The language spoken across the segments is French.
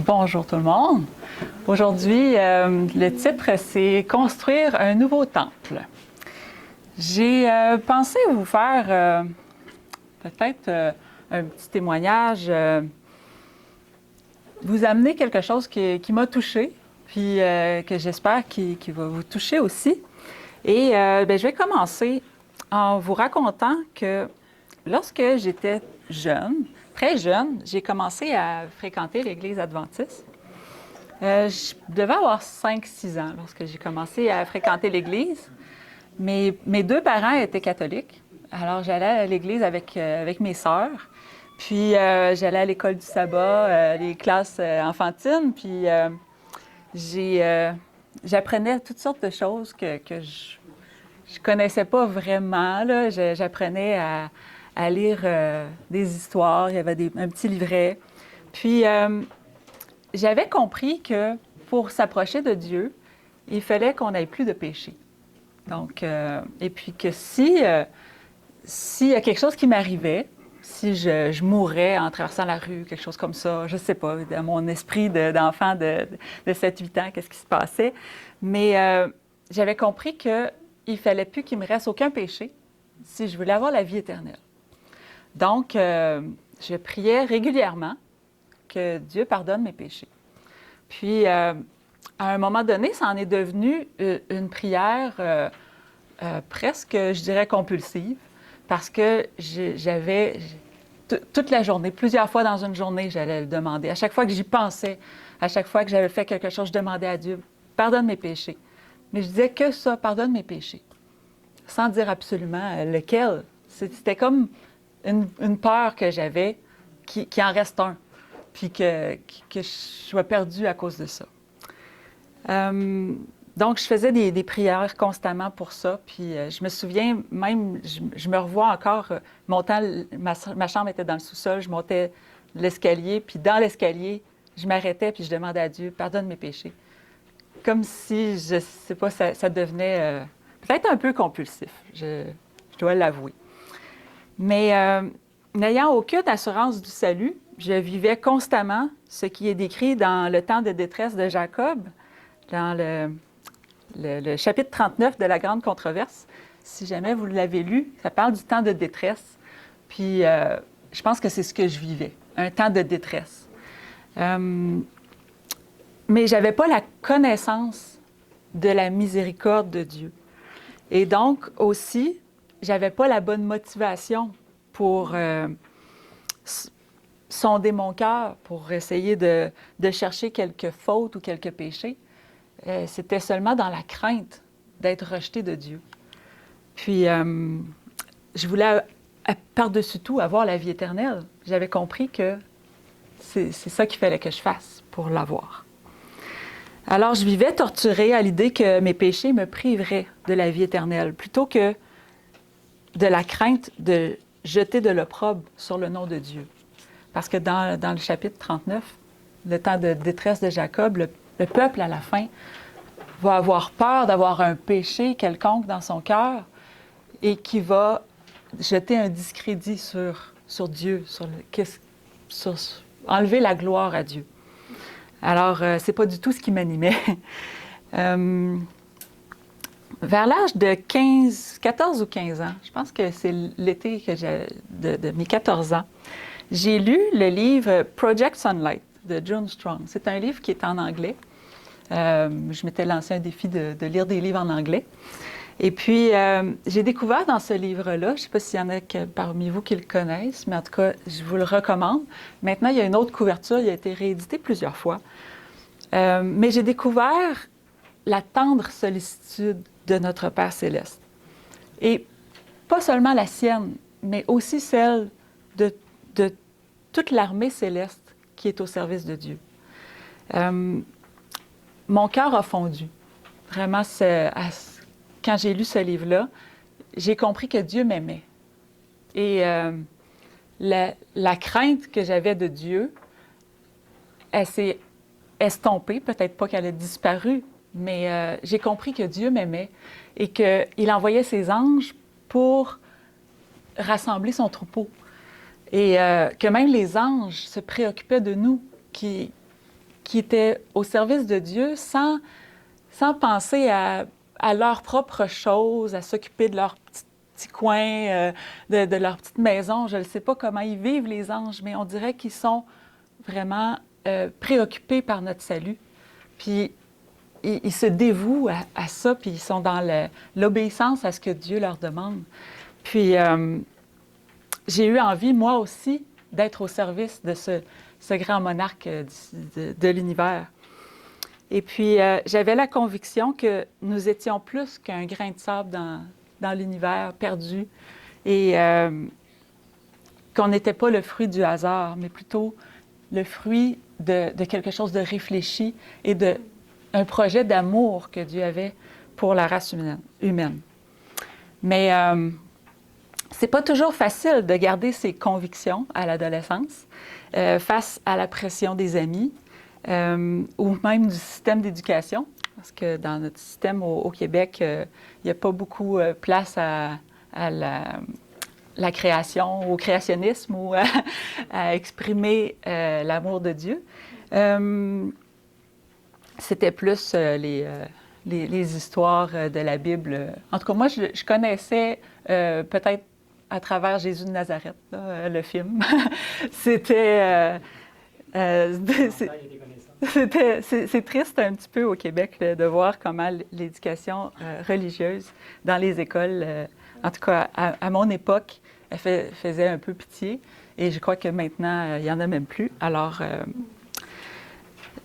Bonjour tout le monde. Aujourd'hui, le titre, c'est « Construire un nouveau temple ». J'ai pensé vous faire peut-être un petit témoignage, vous amener quelque chose qui m'a touchée, puis que j'espère qui va vous toucher aussi. Et je vais commencer en vous racontant que lorsque j'étais jeune, très jeune, j'ai commencé à fréquenter l'Église adventiste. Je devais avoir 5-6 ans lorsque j'ai commencé à fréquenter l'Église. Mes deux parents étaient catholiques, alors j'allais à l'Église avec mes sœurs. Puis j'allais à l'école du sabbat, les classes enfantines, puis j'apprenais toutes sortes de choses que je connaissais pas vraiment. Là. J'apprenais à lire des histoires, il y avait un petit livret. Puis j'avais compris que pour s'approcher de Dieu, il fallait qu'on n'ait plus de péché. Donc, et puis que s'il y a quelque chose qui m'arrivait, si je mourais en traversant la rue, quelque chose comme ça, je ne sais pas, dans mon esprit d'enfant de 7-8 ans, qu'est-ce qui se passait. Mais j'avais compris qu'il ne fallait plus qu'il me reste aucun péché si je voulais avoir la vie éternelle. Donc, je priais régulièrement que Dieu pardonne mes péchés. Puis, à un moment donné, ça en est devenu une prière presque, je dirais, compulsive, parce que j'avais toute la journée, plusieurs fois dans une journée, j'allais le demander. À chaque fois que j'y pensais, à chaque fois que j'avais fait quelque chose, je demandais à Dieu, pardonne mes péchés. Mais je disais que ça, pardonne mes péchés, sans dire absolument lequel. C'était comme une peur que j'avais, qui en reste un, puis que je sois perdue à cause de ça. Donc, je faisais des prières constamment pour ça. Puis, je me souviens même, je me revois encore montant, ma chambre était dans le sous-sol, je montais l'escalier, puis dans l'escalier, je m'arrêtais, puis je demandais à Dieu, pardonne mes péchés. Comme si, je sais pas, ça devenait peut-être un peu compulsif, je dois l'avouer. Mais n'ayant aucune assurance du salut, je vivais constamment ce qui est décrit dans le temps de détresse de Jacob, dans le chapitre 39 de la Grande Controverse. Si jamais vous l'avez lu, ça parle du temps de détresse. Puis, je pense que c'est ce que je vivais, un temps de détresse. Mais je n'avais pas la connaissance de la miséricorde de Dieu. Et donc, aussi, je n'avais pas la bonne motivation pour sonder mon cœur, pour essayer de chercher quelques fautes ou quelques péchés. C'était seulement dans la crainte d'être rejeté de Dieu. Puis, je voulais, par-dessus tout, avoir la vie éternelle. J'avais compris que c'est ça qu'il fallait que je fasse pour l'avoir. Alors, je vivais torturée à l'idée que mes péchés me priveraient de la vie éternelle, plutôt que de la crainte de jeter de l'opprobre sur le nom de Dieu. Parce que dans le chapitre 39, le temps de détresse de Jacob, le peuple, à la fin, va avoir peur d'avoir un péché quelconque dans son cœur et qui va jeter un discrédit sur Dieu, enlever la gloire à Dieu. Alors, c'est pas du tout ce qui m'animait. Vers l'âge de 14 ou 15 ans, je pense que c'est l'été que de mes 14 ans, j'ai lu le livre Project Sunlight de June Strong. C'est un livre qui est en anglais. Je m'étais lancé un défi de lire des livres en anglais. Et puis, j'ai découvert dans ce livre-là, je ne sais pas s'il y en a parmi vous qui le connaissent, mais en tout cas, je vous le recommande. Maintenant, il y a une autre couverture, il a été réédité plusieurs fois. Mais j'ai découvert la tendre sollicitude de notre Père céleste. Et pas seulement la sienne, mais aussi celle de toute l'armée céleste qui est au service de Dieu. Mon cœur a fondu. Vraiment, quand j'ai lu ce livre-là, j'ai compris que Dieu m'aimait. Et la crainte que j'avais de Dieu, elle s'est estompée. Peut-être pas qu'elle a disparu, mais j'ai compris que Dieu m'aimait et qu'il envoyait ses anges pour rassembler son troupeau. Et que même les anges se préoccupaient de nous, qui qui étaient au service de Dieu sans penser à leurs propres choses, à s'occuper de leur petit coin, de leur petite maison. Je ne sais pas comment ils vivent, les anges, mais on dirait qu'ils sont vraiment préoccupés par notre salut. Puis ils se dévouent à ça, puis ils sont dans l'obéissance à ce que Dieu leur demande. Puis j'ai eu envie, moi aussi, d'être au service de ce grand monarque de l'univers. Et puis, j'avais la conviction que nous étions plus qu'un grain de sable dans l'univers perdu et qu'on n'était pas le fruit du hasard, mais plutôt le fruit de quelque chose de réfléchi et d'un projet d'amour que Dieu avait pour la race humaine. Mais c'est pas toujours facile de garder ses convictions à l'adolescence face à la pression des amis ou même du système d'éducation, parce que dans notre système au Québec, il n'y a pas beaucoup place à la création, au créationnisme ou à exprimer l'amour de Dieu. C'était plus les histoires de la Bible. En tout cas, moi, je connaissais peut-être à travers Jésus de Nazareth, là, le film. C'était... c'est triste un petit peu au Québec de voir comment l'éducation religieuse dans les écoles, en tout cas à mon époque, elle faisait un peu pitié. Et je crois que maintenant, il n'y en a même plus. Alors,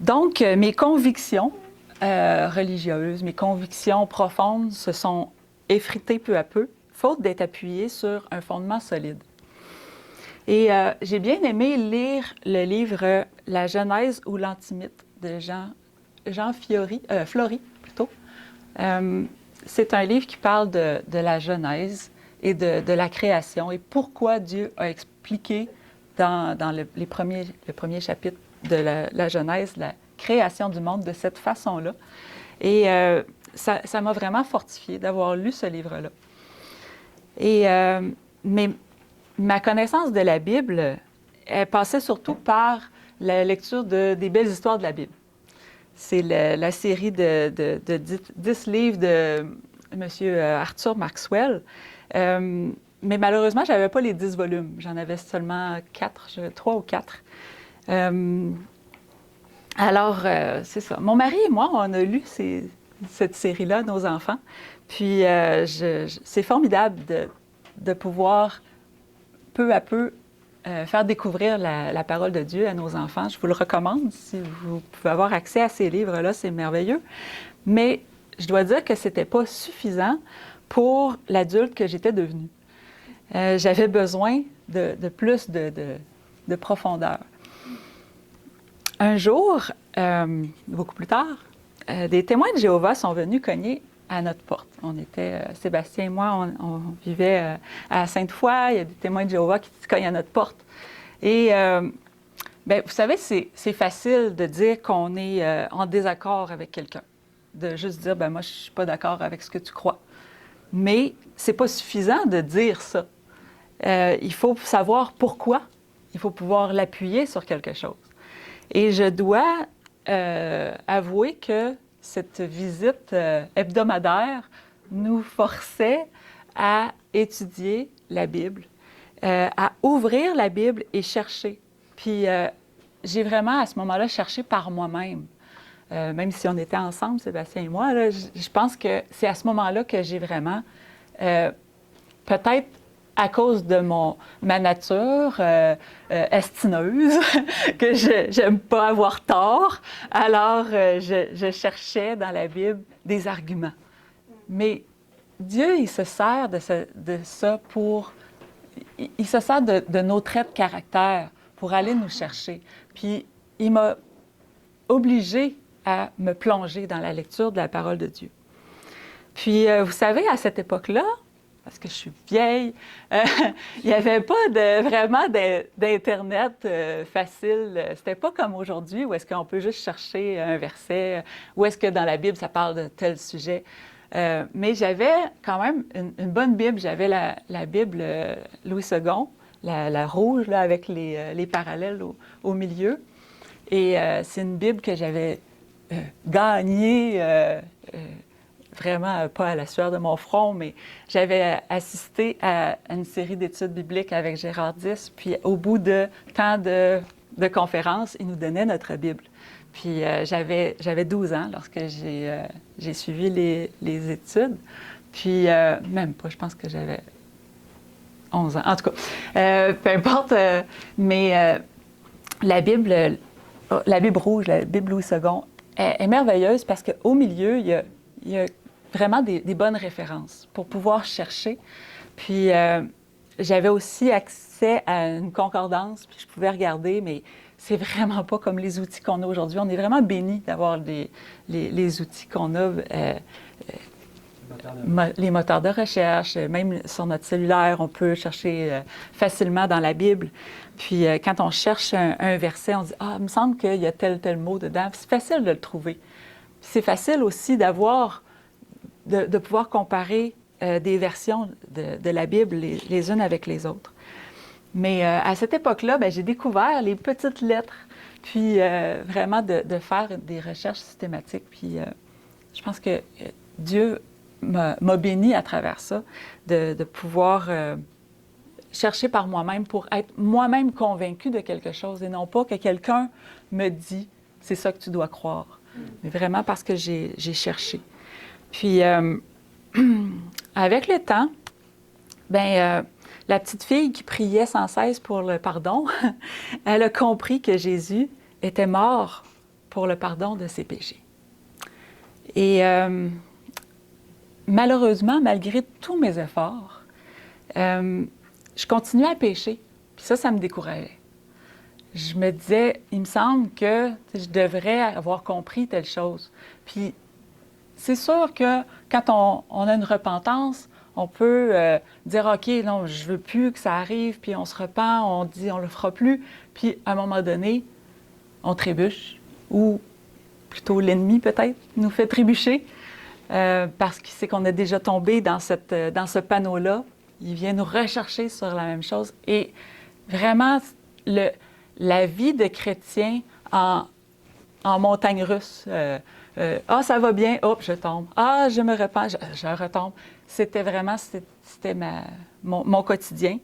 donc, mes convictions religieuses, mes convictions profondes se sont effritées peu à peu, faute d'être appuyées sur un fondement solide. Et j'ai bien aimé lire le livre La Genèse ou l'Antimite de Jean Flory, plutôt. C'est un livre qui parle de la Genèse et de la création et pourquoi Dieu a expliqué dans le premier chapitre de la Genèse la création du monde de cette façon-là. Et ça m'a vraiment fortifiée d'avoir lu ce livre-là. Et mais ma connaissance de la Bible, elle passait surtout par la lecture des belles histoires de la Bible. C'est la série de 10 livres de M. Arthur Maxwell. Mais malheureusement, je n'avais pas les 10 volumes. J'en avais seulement 3 ou 4. Alors, c'est ça. Mon mari et moi, on a lu cette série-là, nos enfants. Puis, c'est formidable de pouvoir peu à peu faire découvrir la parole de Dieu à nos enfants. Je vous le recommande. Si vous pouvez avoir accès à ces livres-là, c'est merveilleux. Mais je dois dire que ce n'était pas suffisant pour l'adulte que j'étais devenue. J'avais besoin de plus de profondeur. Un jour, beaucoup plus tard, des témoins de Jéhovah sont venus cogner à notre porte. On était, Sébastien et moi, on vivait à Sainte-Foy. Il y a des témoins de Jéhovah qui cognent à notre porte. Et, bien, vous savez, c'est facile de dire qu'on est en désaccord avec quelqu'un. De juste dire, ben moi, je ne suis pas d'accord avec ce que tu crois. Mais ce n'est pas suffisant de dire ça. Il faut savoir pourquoi. Il faut pouvoir l'appuyer sur quelque chose. Et je dois avouer que cette visite hebdomadaire nous forçait à étudier la Bible, à ouvrir la Bible et chercher. Puis j'ai vraiment, à ce moment-là, cherché par moi-même. Même si on était ensemble, Sébastien et moi, là, je pense que c'est à ce moment-là que j'ai vraiment, peut-être à cause de ma nature estineuse, que je n'aime pas avoir tort, alors je cherchais dans la Bible des arguments. Mais Dieu, il se sert de ça pour... Il se sert de nos traits de caractère pour aller nous chercher. Puis il m'a obligée à me plonger dans la lecture de la parole de Dieu. Puis, vous savez, à cette époque-là, parce que je suis vieille, il n'y avait pas vraiment d'Internet facile. C'était pas comme aujourd'hui où est-ce qu'on peut juste chercher un verset, où est-ce que dans la Bible, ça parle de tel sujet. Mais j'avais quand même une bonne Bible. J'avais la Bible Louis II, la rouge, là, avec les parallèles au milieu. Et c'est une Bible que j'avais gagnée, vraiment pas à la sueur de mon front, mais j'avais assisté à une série d'études bibliques avec Gérard Dix, puis au bout de tant de conférences, il nous donnait notre Bible. Puis j'avais 12 ans lorsque j'ai suivi les études. Puis même pas, je pense que j'avais 11 ans. En tout cas, peu importe, mais la Bible rouge, la Bible Louis II, est merveilleuse parce qu'au milieu, il y a vraiment des bonnes références pour pouvoir chercher. Puis j'avais aussi accès à une concordance, puis je pouvais regarder, mais c'est vraiment pas comme les outils qu'on a aujourd'hui. On est vraiment bénis d'avoir les outils qu'on a, les moteurs de recherche, même sur notre cellulaire, on peut chercher facilement dans la Bible. Puis quand on cherche un verset, on dit « Ah, il me semble qu'il y a tel mot dedans. » C'est facile de le trouver. Puis c'est facile aussi de pouvoir comparer des versions de la Bible les unes avec les autres. Mais à cette époque-là, bien, j'ai découvert les petites lettres, puis vraiment de faire des recherches systématiques. Puis je pense que Dieu m'a bénie à travers ça, de pouvoir chercher par moi-même pour être moi-même convaincue de quelque chose et non pas que quelqu'un me dit « c'est ça que tu dois croire », mais vraiment parce que j'ai cherché. Puis, avec le temps, bien, la petite fille qui priait sans cesse pour le pardon, elle a compris que Jésus était mort pour le pardon de ses péchés. Et malheureusement, malgré tous mes efforts, je continuais à pécher. Puis ça me décourageait. Je me disais, il me semble que je devrais avoir compris telle chose. Puis c'est sûr que quand on a une repentance, on peut dire, OK, non, je veux plus que ça arrive, puis on se repent, on dit, on le fera plus. Puis à un moment donné, on trébuche, ou plutôt l'ennemi peut-être nous fait trébucher, parce qu'il sait qu'on est déjà tombé dans ce panneau-là. Il vient nous rechercher sur la même chose. Et vraiment, la vie de chrétien en montagne russe, ah, ça va bien, hop, je tombe. Ah, je me repens, je retombe. C'était mon quotidien.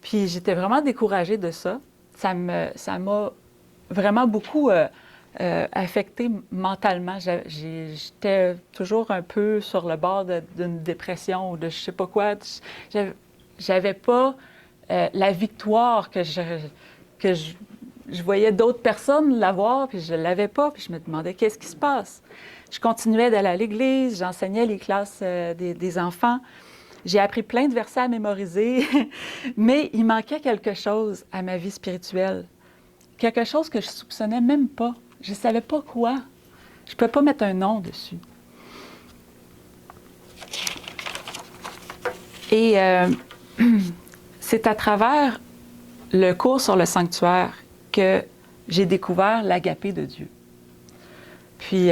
Puis j'étais vraiment découragée de ça. Ça m'a vraiment beaucoup affectée mentalement. J'étais toujours un peu sur le bord d'une dépression ou de je sais pas quoi. J'avais pas la victoire que je voyais d'autres personnes l'avoir, puis je ne l'avais pas, puis je me demandais qu'est-ce qui se passe. Je continuais d'aller à l'église, j'enseignais les classes des enfants. J'ai appris plein de versets à mémoriser, mais il manquait quelque chose à ma vie spirituelle. Quelque chose que je ne soupçonnais même pas. Je ne savais pas quoi. Je ne pouvais pas mettre un nom dessus. Et c'est à travers le cours sur le sanctuaire que j'ai découvert l'agapé de Dieu. Puis,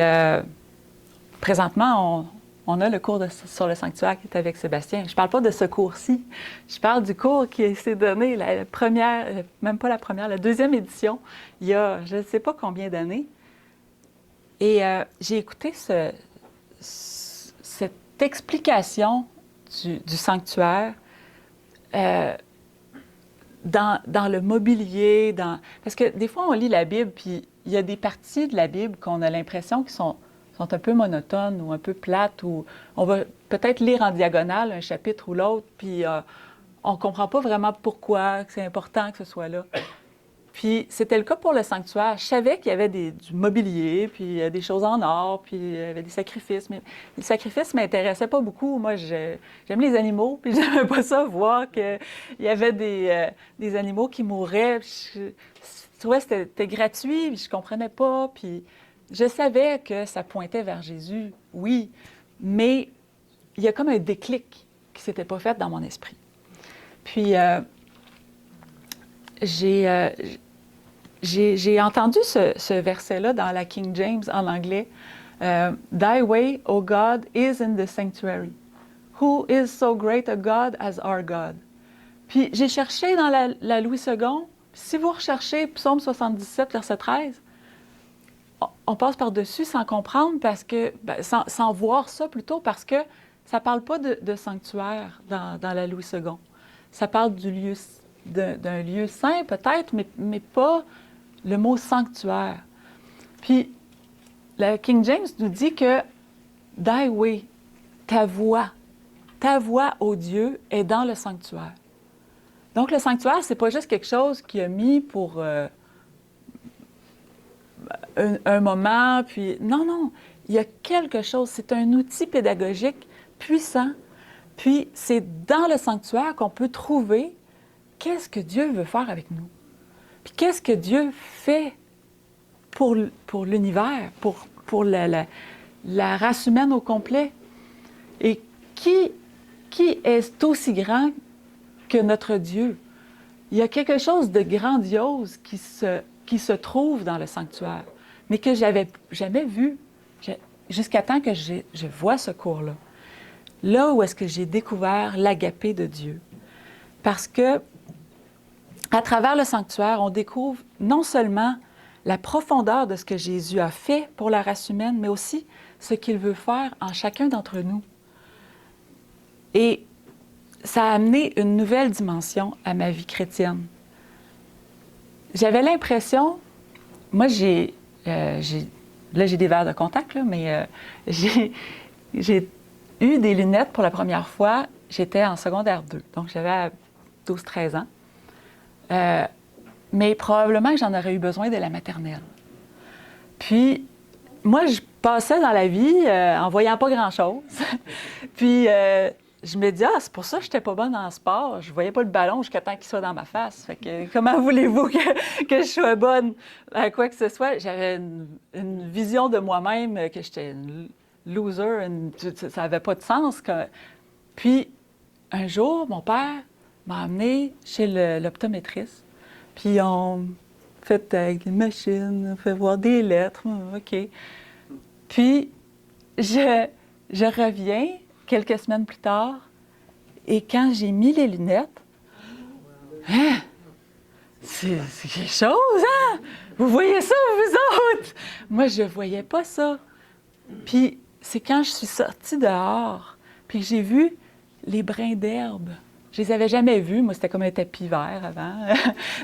présentement, on a le cours sur le sanctuaire qui est avec Sébastien. Je ne parle pas de ce cours-ci. Je parle du cours qui s'est donné, la première, même pas la première, la deuxième édition, il y a je ne sais pas combien d'années. Et j'ai écouté cette explication du sanctuaire dans le mobilier, parce que des fois, on lit la Bible, puis il y a des parties de la Bible qu'on a l'impression qui sont un peu monotones ou un peu plates, ou on va peut-être lire en diagonale un chapitre ou l'autre, puis on ne comprend pas vraiment pourquoi c'est important que ce soit là. Puis c'était le cas pour le sanctuaire. Je savais qu'il y avait du mobilier, puis des choses en or, puis il y avait des sacrifices. Mais les sacrifices ne m'intéressaient pas beaucoup. Moi, j'aime les animaux, puis j'aimais pas ça, voir qu'il y avait des animaux qui mouraient. Je trouvais que c'était gratuit, puis je comprenais pas. Puis je savais que ça pointait vers Jésus, oui, mais il y a comme un déclic qui ne s'était pas fait dans mon esprit. Puis j'ai entendu ce verset-là dans la King James en anglais. Thy way, O God, is in the sanctuary. Who is so great a God as our God? Puis j'ai cherché dans la Louis II. Si vous recherchez Psaume 77, verset 13, on passe par-dessus sans comprendre, parce que, sans voir ça plutôt, parce que ça ne parle pas de sanctuaire dans la Louis II. Ça parle d'un lieu saint peut-être, mais pas le mot sanctuaire. Puis, le King James nous dit que « Thy way », ta voix ô Dieu est dans le sanctuaire. Donc, le sanctuaire, c'est pas juste quelque chose qu'il a mis pour un moment, puis... Non, il y a quelque chose, c'est un outil pédagogique puissant, puis c'est dans le sanctuaire qu'on peut trouver qu'est-ce que Dieu veut faire avec nous, puis qu'est-ce que Dieu fait pour l'univers, pour la race humaine au complet. Et qui est aussi grand que notre Dieu? Il y a quelque chose de grandiose qui se trouve dans le sanctuaire, mais que j'avais jamais vu jusqu'à temps que je vois ce cours-là. Là où est-ce que j'ai découvert l'agapé de Dieu. Parce que, à travers le sanctuaire, on découvre non seulement la profondeur de ce que Jésus a fait pour la race humaine, mais aussi ce qu'il veut faire en chacun d'entre nous. Et ça a amené une nouvelle dimension à ma vie chrétienne. J'avais l'impression, moi j'ai des verres de contact, là, mais j'ai eu des lunettes pour la première fois, j'étais en secondaire 2, donc j'avais 12-13 ans. Mais probablement que j'en aurais eu besoin de la maternelle. Puis, moi, je passais dans la vie en voyant pas grand-chose. Puis, je me dis, c'est pour ça que je n'étais pas bonne en sport. Je voyais pas le ballon jusqu'à temps qu'il soit dans ma face. Fait que comment voulez-vous que je sois bonne à quoi que ce soit? J'avais une vision de moi-même que j'étais une loser, ça n'avait pas de sens. Puis, un jour, mon père m'a amenée chez l'optométriste. Puis on fait avec des machines, on fait voir des lettres, OK. Puis je reviens quelques semaines plus tard, et quand j'ai mis les lunettes, hein? C'est quelque chose, hein? Vous voyez ça, vous autres? Moi, je voyais pas ça. Puis c'est quand je suis sortie dehors, puis que j'ai vu les brins d'herbe. Je les avais jamais vus. Moi, c'était comme un tapis vert avant.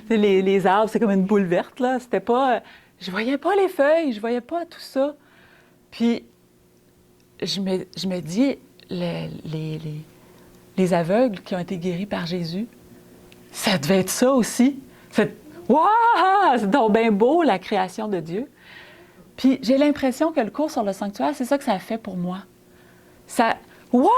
les arbres, c'est comme une boule verte, là. C'était pas... Je voyais pas les feuilles, je voyais pas tout ça. Puis, je me dis, les aveugles qui ont été guéris par Jésus, ça devait être ça aussi. Waouh! C'est donc bien beau, la création de Dieu. Puis, j'ai l'impression que le cours sur le sanctuaire, c'est ça que ça a fait pour moi. Waouh!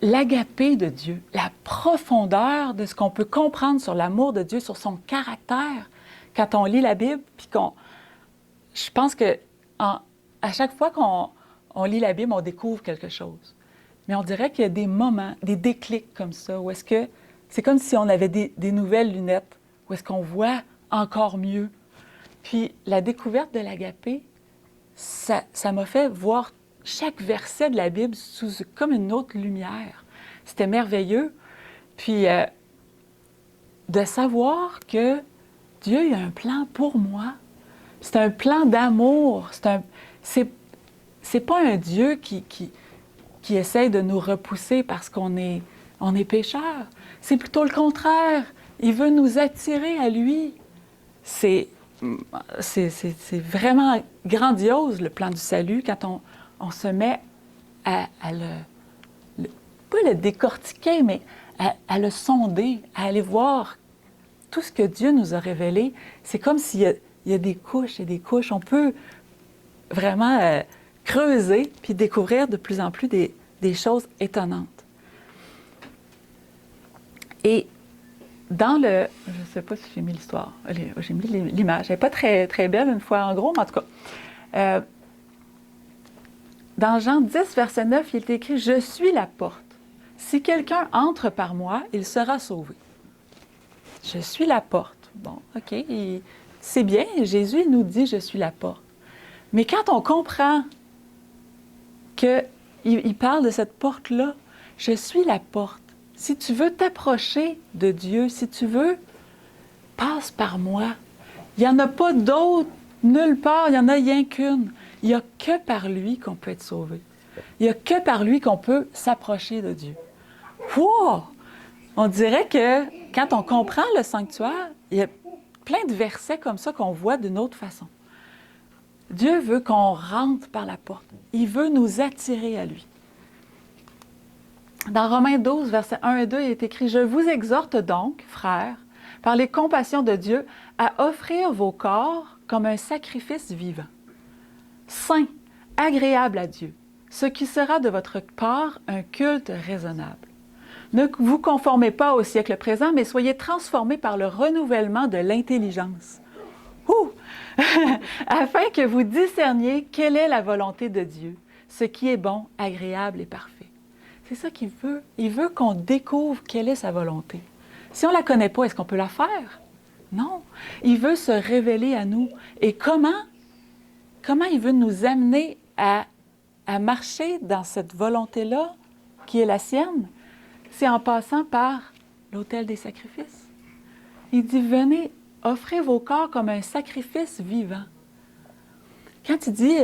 L'agapé de Dieu, la profondeur de ce qu'on peut comprendre sur l'amour de Dieu, sur son caractère, quand on lit la Bible, puis je pense que à chaque fois qu'on lit la Bible, on découvre quelque chose. Mais on dirait qu'il y a des moments, des déclics comme ça, où est-ce que c'est comme si on avait des nouvelles lunettes, où est-ce qu'on voit encore mieux. Puis la découverte de l'agapé, ça m'a fait voir chaque verset de la Bible comme une autre lumière. C'était merveilleux. Puis, de savoir que Dieu a un plan pour moi. C'est un plan d'amour. C'est pas un Dieu qui essaye de nous repousser parce qu'on est pécheurs. C'est plutôt le contraire. Il veut nous attirer à lui. C'est vraiment grandiose, le plan du salut, quand on se met à pas le décortiquer, mais à le sonder, à aller voir tout ce que Dieu nous a révélé. C'est comme s'il y a des couches et des couches. On peut vraiment creuser puis découvrir de plus en plus des choses étonnantes. Et dans le... Je ne sais pas si j'ai mis l'histoire. J'ai mis l'image. Elle n'est pas très, très belle une fois en gros, mais en tout cas... Dans Jean 10, verset 9, il est écrit « Je suis la porte. Si quelqu'un entre par moi, il sera sauvé. » Je suis la porte. Bon, OK, c'est bien, Jésus nous dit « Je suis la porte. » Mais quand on comprend qu'il parle de cette porte-là, « Je suis la porte. » Si tu veux t'approcher de Dieu, si tu veux, passe par moi. Il n'y en a pas d'autre Nulle part, il n'y en a rien qu'une. Il n'y a que par lui qu'on peut être sauvé. Il n'y a que par lui qu'on peut s'approcher de Dieu. Wow! On dirait que quand on comprend le sanctuaire, il y a plein de versets comme ça qu'on voit d'une autre façon. Dieu veut qu'on rentre par la porte. Il veut nous attirer à lui. Dans Romains 12, versets 1 et 2, il est écrit « Je vous exhorte donc, frères, par les compassions de Dieu, à offrir vos corps comme un sacrifice vivant, saint, agréable à Dieu, ce qui sera de votre part un culte raisonnable. Ne vous conformez pas au siècle présent, mais soyez transformés par le renouvellement de l'intelligence. Afin que vous discerniez quelle est la volonté de Dieu, ce qui est bon, agréable et parfait. » C'est ça qu'il veut. Il veut qu'on découvre quelle est sa volonté. Si on ne la connaît pas, est-ce qu'on peut la faire? Non. Il veut se révéler à nous. Et comment il veut nous amener à marcher dans cette volonté-là, qui est la sienne? C'est en passant par l'autel des sacrifices. Il dit, venez, offrez vos corps comme un sacrifice vivant. Quand il dit,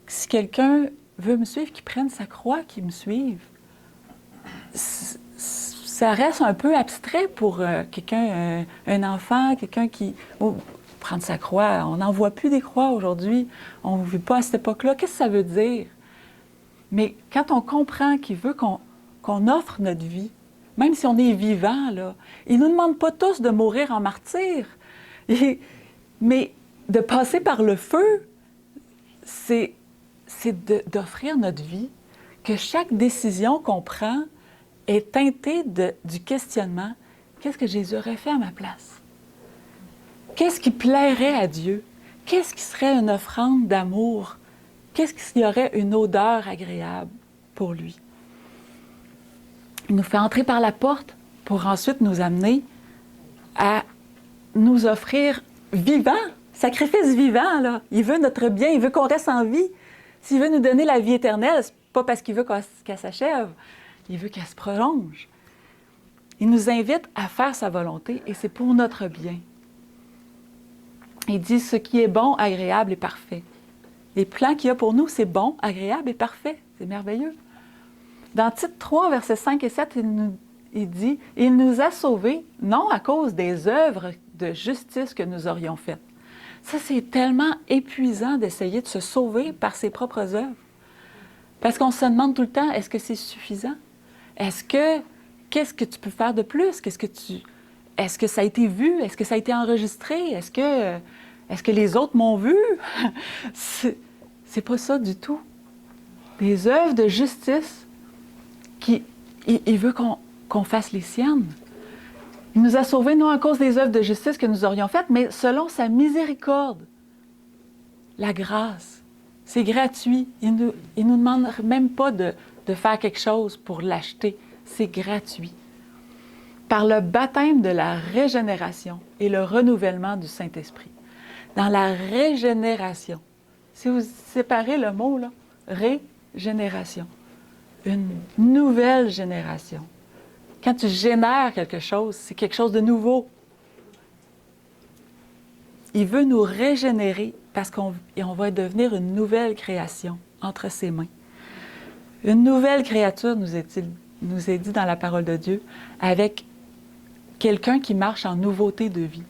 si quelqu'un veut me suivre, qu'il prenne sa croix, qu'il me suive, ça reste un peu abstrait pour quelqu'un, un enfant, quelqu'un qui... Oh, prendre sa croix, on n'en voit plus des croix aujourd'hui, on ne vit pas à cette époque-là. Qu'est-ce que ça veut dire? Mais quand on comprend qu'il veut qu'on offre notre vie, même si on est vivant, là, il ne nous demande pas tous de mourir en martyr, mais de passer par le feu, c'est d'offrir notre vie, que chaque décision qu'on prend est teintée du questionnement. Qu'est-ce que Jésus aurait fait à ma place? Qu'est-ce qui plairait à Dieu? Qu'est-ce qui serait une offrande d'amour? Qu'est-ce qui aurait une odeur agréable pour lui? Il nous fait entrer par la porte pour ensuite nous amener à nous offrir vivant, sacrifice vivant, là. Il veut notre bien, il veut qu'on reste en vie. S'il veut nous donner la vie éternelle, c'est pas parce qu'il veut qu'elle s'achève, il veut qu'elle se prolonge. Il nous invite à faire sa volonté et c'est pour notre bien. Il dit ce qui est bon, agréable et parfait. Les plans qu'il y a pour nous, c'est bon, agréable et parfait. C'est merveilleux. Dans Tite 3, versets 5 et 7, il dit « Il nous a sauvés, non à cause des œuvres de justice que nous aurions faites. » Ça, c'est tellement épuisant d'essayer de se sauver par ses propres œuvres. Parce qu'on se demande tout le temps, est-ce que c'est suffisant? Qu'est-ce que tu peux faire de plus? Est-ce que ça a été vu? Est-ce que ça a été enregistré? Est-ce que les autres m'ont vu? C'est pas ça du tout. Des œuvres de justice, il veut qu'on fasse les siennes. Il nous a sauvés non à cause des œuvres de justice que nous aurions faites, mais selon sa miséricorde. La grâce, c'est gratuit. Il nous demande même pas de faire quelque chose pour l'acheter. C'est gratuit. Par le baptême de la régénération et le renouvellement du Saint-Esprit. Dans la régénération, si vous séparez le mot, là, régénération, une nouvelle génération. Quand tu génères quelque chose, c'est quelque chose de nouveau. Il veut nous régénérer parce qu'on va devenir une nouvelle création entre ses mains. Une nouvelle créature, nous est dit dans la parole de Dieu, avec quelqu'un qui marche en nouveauté de vie.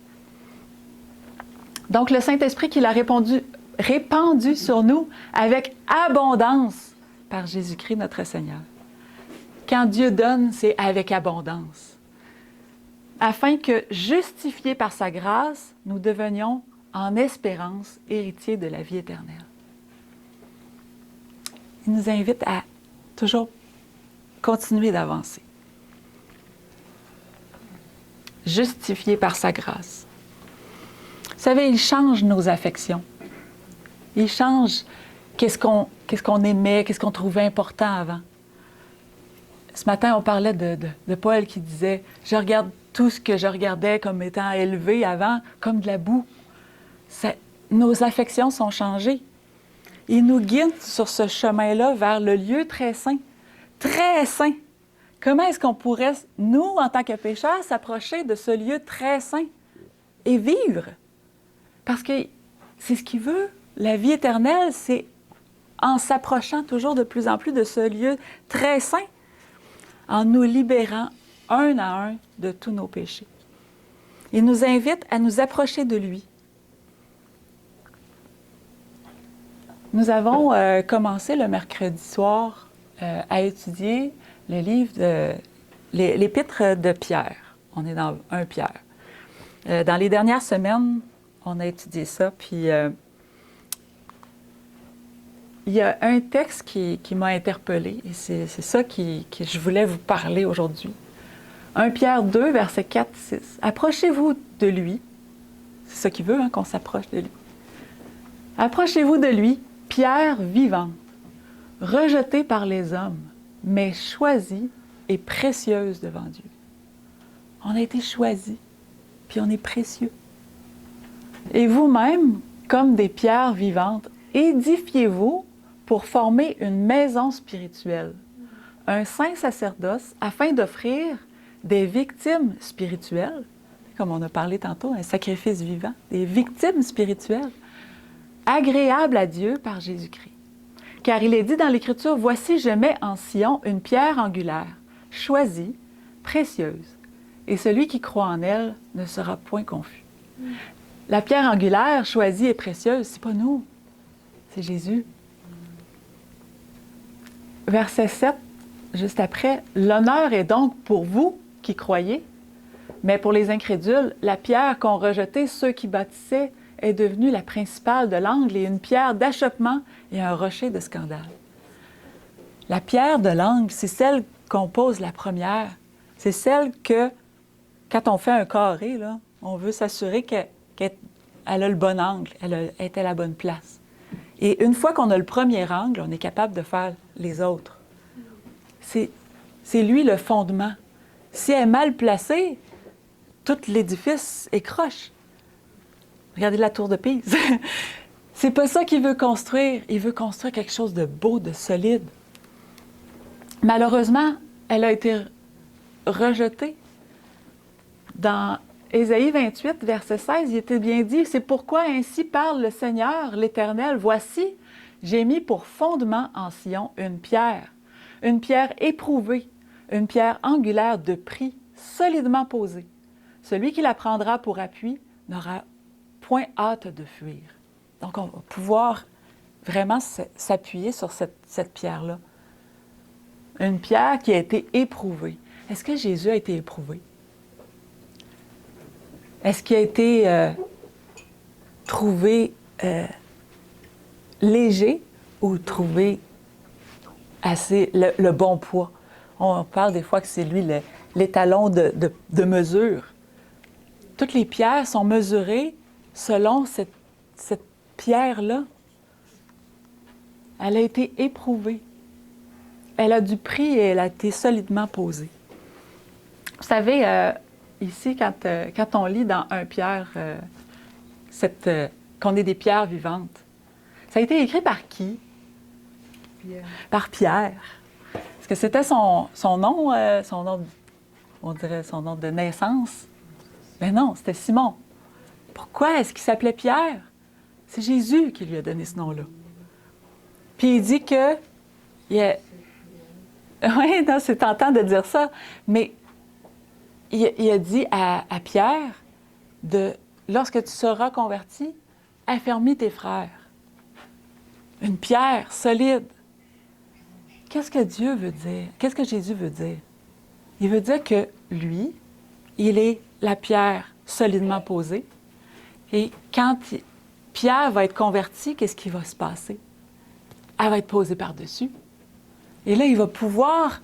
Donc, le Saint-Esprit qu'il a répandu sur nous avec abondance par Jésus-Christ notre Seigneur. Quand Dieu donne, c'est avec abondance. Afin que, justifiés par sa grâce, nous devenions en espérance héritiers de la vie éternelle. Il nous invite à toujours continuer d'avancer. Justifiés par sa grâce. Vous savez, il change nos affections. Il change qu'est-ce qu'on aimait, qu'est-ce qu'on trouvait important avant. Ce matin, on parlait de Paul qui disait « Je regarde tout ce que je regardais comme étant élevé avant, comme de la boue. » Nos affections sont changées. Il nous guide sur ce chemin-là vers le lieu très saint. Très saint. Comment est-ce qu'on pourrait, nous, en tant que pécheurs, s'approcher de ce lieu très saint et vivre? Parce qu'il c'est ce qu'il veut. La vie éternelle, c'est en s'approchant toujours de plus en plus de ce lieu très saint, en nous libérant un à un de tous nos péchés. Il nous invite à nous approcher de lui. Nous avons commencé le mercredi soir à étudier le livre de l'Épître de Pierre. On est dans 1 Pierre. Dans les dernières semaines, on a étudié ça, puis il y a un texte qui m'a interpellée, et c'est ça que je voulais vous parler aujourd'hui. 1 Pierre 2, versets 4-6. « Approchez-vous de lui. » C'est ça qu'il veut, hein, qu'on s'approche de lui. « Approchez-vous de lui, pierre vivante, rejetée par les hommes, mais choisie et précieuse devant Dieu. » On a été choisis, puis on est précieux. « Et vous-même, comme des pierres vivantes, édifiez-vous pour former une maison spirituelle, un saint sacerdoce, afin d'offrir des victimes spirituelles, comme on a parlé tantôt, un sacrifice vivant, des victimes spirituelles, agréables à Dieu par Jésus-Christ. Car il est dit dans l'Écriture, « Voici, je mets en Sion une pierre angulaire, choisie, précieuse, et celui qui croit en elle ne sera point confus. » La pierre angulaire, choisie et précieuse, c'est pas nous, c'est Jésus. Verset 7, juste après, « L'honneur est donc pour vous qui croyez, mais pour les incrédules, la pierre qu'ont rejetée ceux qui bâtissaient est devenue la principale de l'angle et une pierre d'achoppement et un rocher de scandale. » La pierre de l'angle, c'est celle qu'on pose la première. C'est celle que, quand on fait un carré, là, on veut s'assurer qu'elle a le bon angle, elle est à la bonne place. Et une fois qu'on a le premier angle, on est capable de faire les autres. C'est lui le fondement. Si elle est mal placée, tout l'édifice écroche. Regardez la tour de Pise. C'est pas ça qu'il veut construire. Il veut construire quelque chose de beau, de solide. Malheureusement, elle a été rejetée. Dans Ésaïe 28, verset 16, il était bien dit, « C'est pourquoi ainsi parle le Seigneur, l'Éternel. Voici, j'ai mis pour fondement en Sion une pierre éprouvée, une pierre angulaire de prix, solidement posée. Celui qui la prendra pour appui n'aura point hâte de fuir. » Donc, on va pouvoir vraiment s'appuyer sur cette pierre-là. Une pierre qui a été éprouvée. Est-ce que Jésus a été éprouvé? Est-ce qu'il a été trouvé léger ou trouvé assez le bon poids? On parle des fois que c'est lui l'étalon de mesure. Toutes les pierres sont mesurées selon cette pierre-là. Elle a été éprouvée. Elle a du prix et elle a été solidement posée. Vous savez, ici, quand on lit dans 1 Pierre qu'on est des pierres vivantes, ça a été écrit par qui? Pierre. Par Pierre. Est-ce que c'était son nom, on dirait son nom de naissance? Mais non, c'était Simon. Pourquoi est-ce qu'il s'appelait Pierre? C'est Jésus qui lui a donné ce nom-là. Puis il dit que... Oui, non, c'est tentant de dire ça, mais il a dit à Pierre, lorsque tu seras converti, affermis tes frères. Une pierre solide. Qu'est-ce que Dieu veut dire? Qu'est-ce que Jésus veut dire? Il veut dire que lui, il est la pierre solidement posée. Et quand Pierre va être converti, qu'est-ce qui va se passer? Elle va être posée par-dessus. Et là, il va pouvoir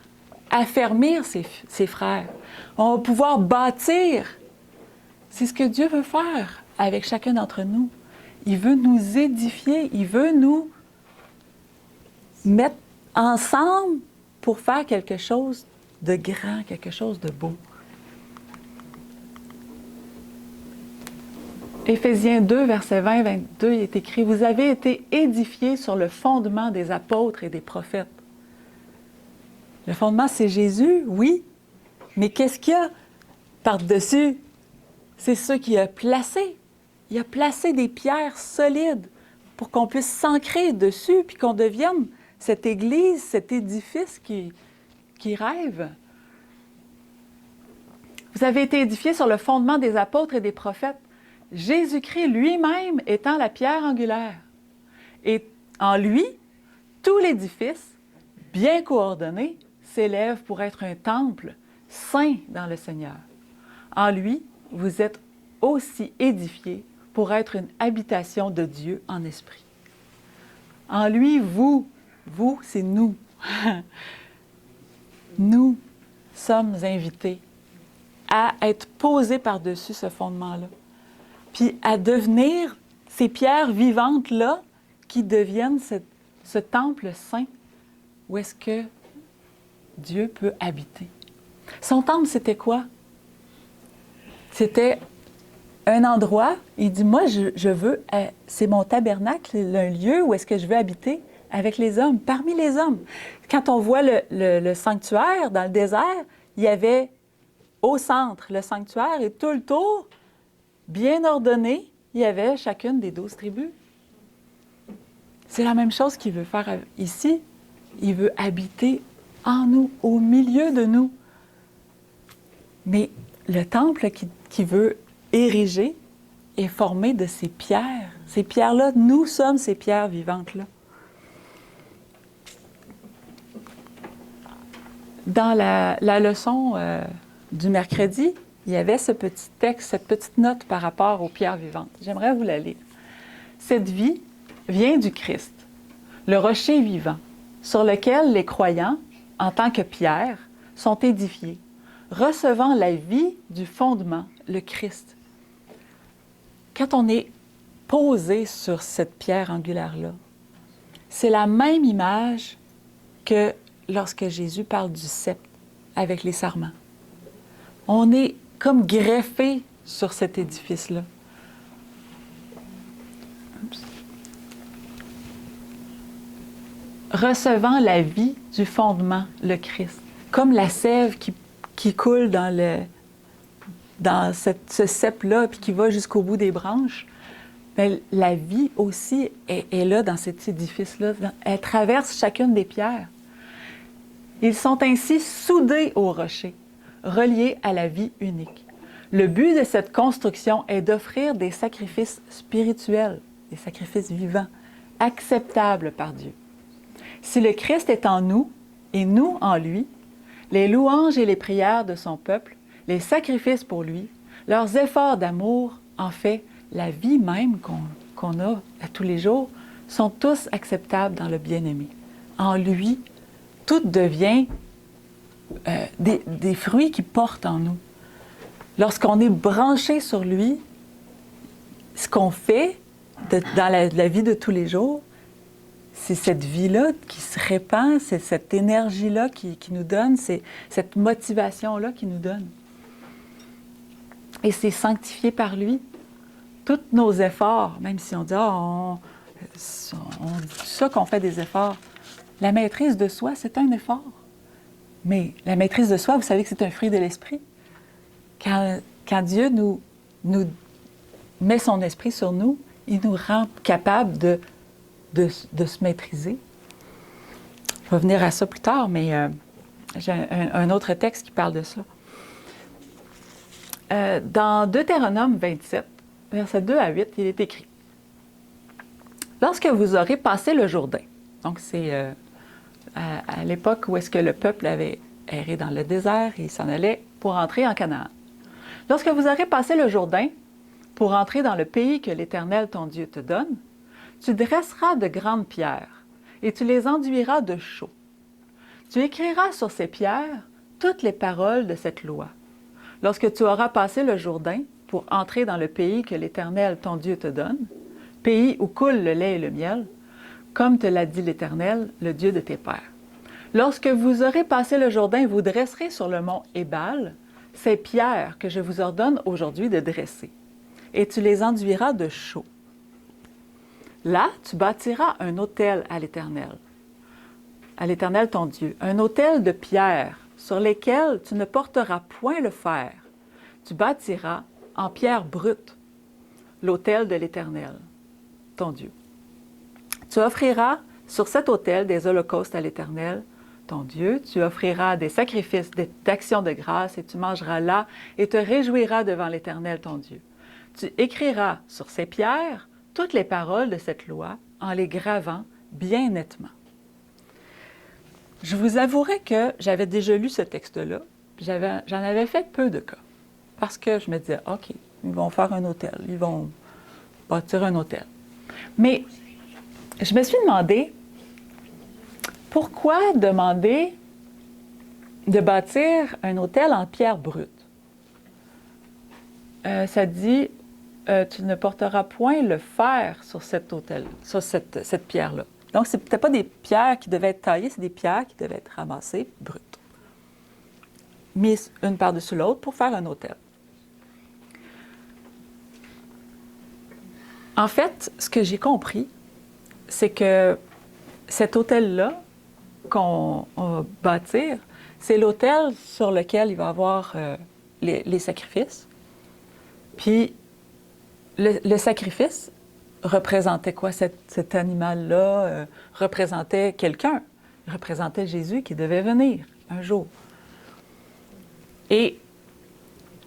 affermir ses frères. On va pouvoir bâtir. C'est ce que Dieu veut faire avec chacun d'entre nous. Il veut nous édifier. Il veut nous mettre ensemble pour faire quelque chose de grand, quelque chose de beau. Éphésiens 2, verset 20-22, il est écrit « Vous avez été édifiés sur le fondement des apôtres et des prophètes. » Le fondement, c'est Jésus, oui, mais qu'est-ce qu'il y a par-dessus? C'est ce qu'il a placé. Il a placé des pierres solides pour qu'on puisse s'ancrer dessus, puis qu'on devienne cette Église, cet édifice qui rêve. Vous avez été édifiés sur le fondement des apôtres et des prophètes, Jésus-Christ lui-même étant la pierre angulaire. Et en lui, tout l'édifice, bien coordonné, s'élève pour être un temple saint dans le Seigneur. En lui, vous êtes aussi édifiés pour être une habitation de Dieu en esprit. En lui, vous, c'est nous. Nous sommes invités à être posés par-dessus ce fondement-là, puis à devenir ces pierres vivantes-là qui deviennent ce temple saint où est-ce que Dieu peut habiter. Son temple, c'était quoi? C'était un endroit, il dit, moi, je veux, c'est mon tabernacle, un lieu où est-ce que je veux habiter avec les hommes, parmi les hommes. Quand on voit le sanctuaire dans le désert, il y avait au centre le sanctuaire et tout le tour, bien ordonné, il y avait chacune des 12 tribus. C'est la même chose qu'il veut faire ici. Il veut habiter en nous, au milieu de nous. Mais le temple qu'il veut ériger est formé de ces pierres. Ces pierres-là, nous sommes ces pierres vivantes-là. Dans la leçon du mercredi, il y avait ce petit texte, cette petite note par rapport aux pierres vivantes. J'aimerais vous la lire. Cette vie vient du Christ, le rocher vivant, sur lequel les croyants, en tant que pierres, sont édifiés, recevant la vie du fondement, le Christ. Quand on est posé sur cette pierre angulaire-là, c'est la même image que lorsque Jésus parle du sceptre avec les sarments. On est comme greffé sur cet édifice-là. Recevant la vie du fondement, le Christ. Comme la sève qui coule dans ce cep-là, puis qui va jusqu'au bout des branches, bien, la vie aussi est là dans cet édifice-là. Elle traverse chacune des pierres. Ils sont ainsi soudés au rocher, reliés à la vie unique. Le but de cette construction est d'offrir des sacrifices spirituels, des sacrifices vivants, acceptables par Dieu. Si le Christ est en nous et nous en lui, les louanges et les prières de son peuple, les sacrifices pour lui, leurs efforts d'amour, en fait, la vie même qu'on a à tous les jours, sont tous acceptables dans le bien-aimé. En lui, tout devient des fruits qui portent en nous. Lorsqu'on est branché sur lui, ce qu'on fait dans la vie de tous les jours, c'est cette vie-là qui se répand, c'est cette énergie-là qui nous donne, c'est cette motivation-là qui nous donne. Et c'est sanctifié par lui. Tous nos efforts, même si on dit, on dit ça qu'on fait des efforts, la maîtrise de soi, c'est un effort. Mais la maîtrise de soi, vous savez que c'est un fruit de l'esprit. Quand Dieu nous met son esprit sur nous, il nous rend capables de se maîtriser. Je vais venir à ça plus tard, mais j'ai un autre texte qui parle de ça. Dans Deutéronome 27, versets 2 à 8, il est écrit « Lorsque vous aurez passé le Jourdain », donc c'est à l'époque où est-ce que le peuple avait erré dans le désert et il s'en allait pour entrer en Canaan. « Lorsque vous aurez passé le Jourdain pour entrer dans le pays que l'Éternel ton Dieu te donne, tu dresseras de grandes pierres et tu les enduiras de chaux. Tu écriras sur ces pierres toutes les paroles de cette loi. Lorsque tu auras passé le Jourdain pour entrer dans le pays que l'Éternel ton Dieu te donne, pays où coule le lait et le miel, comme te l'a dit l'Éternel, le Dieu de tes pères. Lorsque vous aurez passé le Jourdain, vous dresserez sur le mont Ébal ces pierres que je vous ordonne aujourd'hui de dresser, et tu les enduiras de chaux. Là, tu bâtiras un autel à l'Éternel ton Dieu, un autel de pierre sur lesquelles tu ne porteras point le fer. Tu bâtiras en pierre brute. l'autel de l'Éternel, ton Dieu. Tu offriras sur cet autel des holocaustes à l'Éternel, ton Dieu. Tu offriras des sacrifices d'actions de grâce et tu mangeras là et te réjouiras devant l'Éternel, ton Dieu. Tu écriras sur ces pierres toutes les paroles de cette loi en les gravant bien nettement. Je vous avouerai que j'avais déjà lu ce texte-là, j'en avais fait peu de cas, parce que je me disais, OK, ils vont faire un hôtel, ils vont bâtir un hôtel. Mais je me suis demandé, pourquoi demander de bâtir un hôtel en pierre brute? Ça dit, tu ne porteras point le fer sur cet hôtel, sur cette pierre-là. Donc, ce n'était pas des pierres qui devaient être taillées, c'est des pierres qui devaient être ramassées brutes, mises une par-dessus l'autre pour faire un hôtel. En fait, ce que j'ai compris, c'est que cet hôtel-là qu'on va bâtir, c'est l'autel sur lequel il va y avoir les sacrifices. Puis, le sacrifice représentait quoi? Cet animal-là représentait quelqu'un, représentait Jésus qui devait venir un jour. Et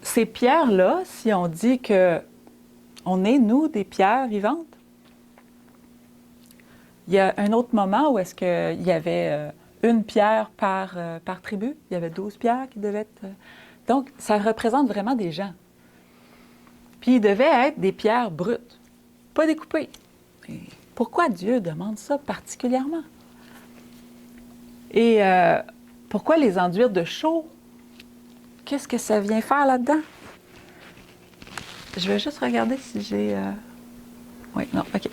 ces pierres-là, si on dit que on est, nous, des pierres vivantes, il y a un autre moment où est-ce qu'il y avait une pierre par tribu. Il y avait 12 pierres qui devaient être... Donc, ça représente vraiment des gens. Puis, ils devaient être des pierres brutes, pas découpées. Et pourquoi Dieu demande ça particulièrement? Et pourquoi les enduire de chaux? Qu'est-ce que ça vient faire là-dedans? Je vais juste regarder si j'ai... Oui, non, OK.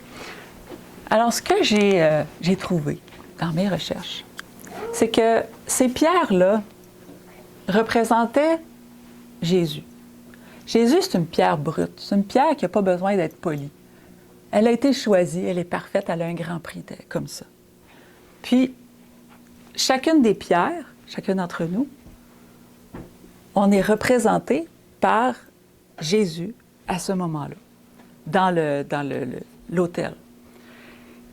Alors, ce que j'ai trouvé dans mes recherches, c'est que ces pierres-là représentaient Jésus. Jésus, c'est une pierre brute. C'est une pierre qui n'a pas besoin d'être polie. Elle a été choisie, elle est parfaite, elle a un grand prix, comme ça. Puis, chacune des pierres, chacun d'entre nous, on est représenté par Jésus à ce moment-là, dans l'autel.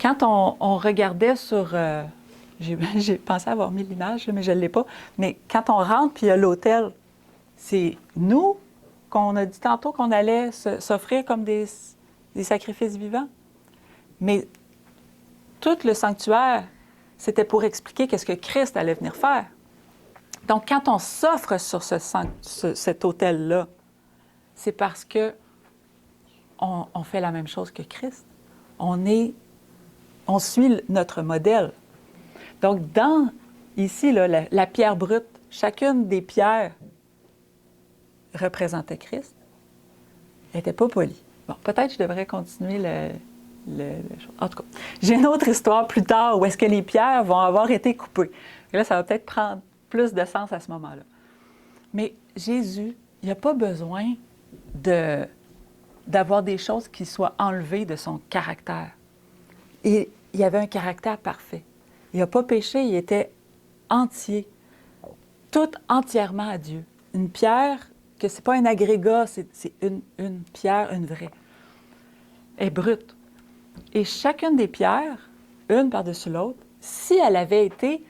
Quand on regardait sur... j'ai pensé avoir mis l'image, mais je ne l'ai pas. Mais quand on rentre, puis il y a l'autel, c'est nous qu'on a dit tantôt qu'on allait s'offrir comme des sacrifices vivants. Mais tout le sanctuaire, c'était pour expliquer qu'est-ce que Christ allait venir faire. Donc, quand on s'offre sur cet autel-là, c'est parce que on fait la même chose que Christ. On suit notre modèle. Donc, ici, là, la pierre brute, chacune des pierres représentait Christ. Elle n'était pas polie. Bon, peut-être que je devrais continuer En tout cas, j'ai une autre histoire plus tard où est-ce que les pierres vont avoir été coupées. Et là, ça va peut-être prendre plus de sens à ce moment-là. Mais Jésus, il n'a pas besoin d'avoir des choses qui soient enlevées de son caractère. Et il avait un caractère parfait. Il n'a pas péché, il était entier, tout entièrement à Dieu. Une pierre, que ce n'est pas un agrégat, c'est une pierre, une vraie. Elle est brute. Et chacune des pierres, une par-dessus l'autre, si elle avait été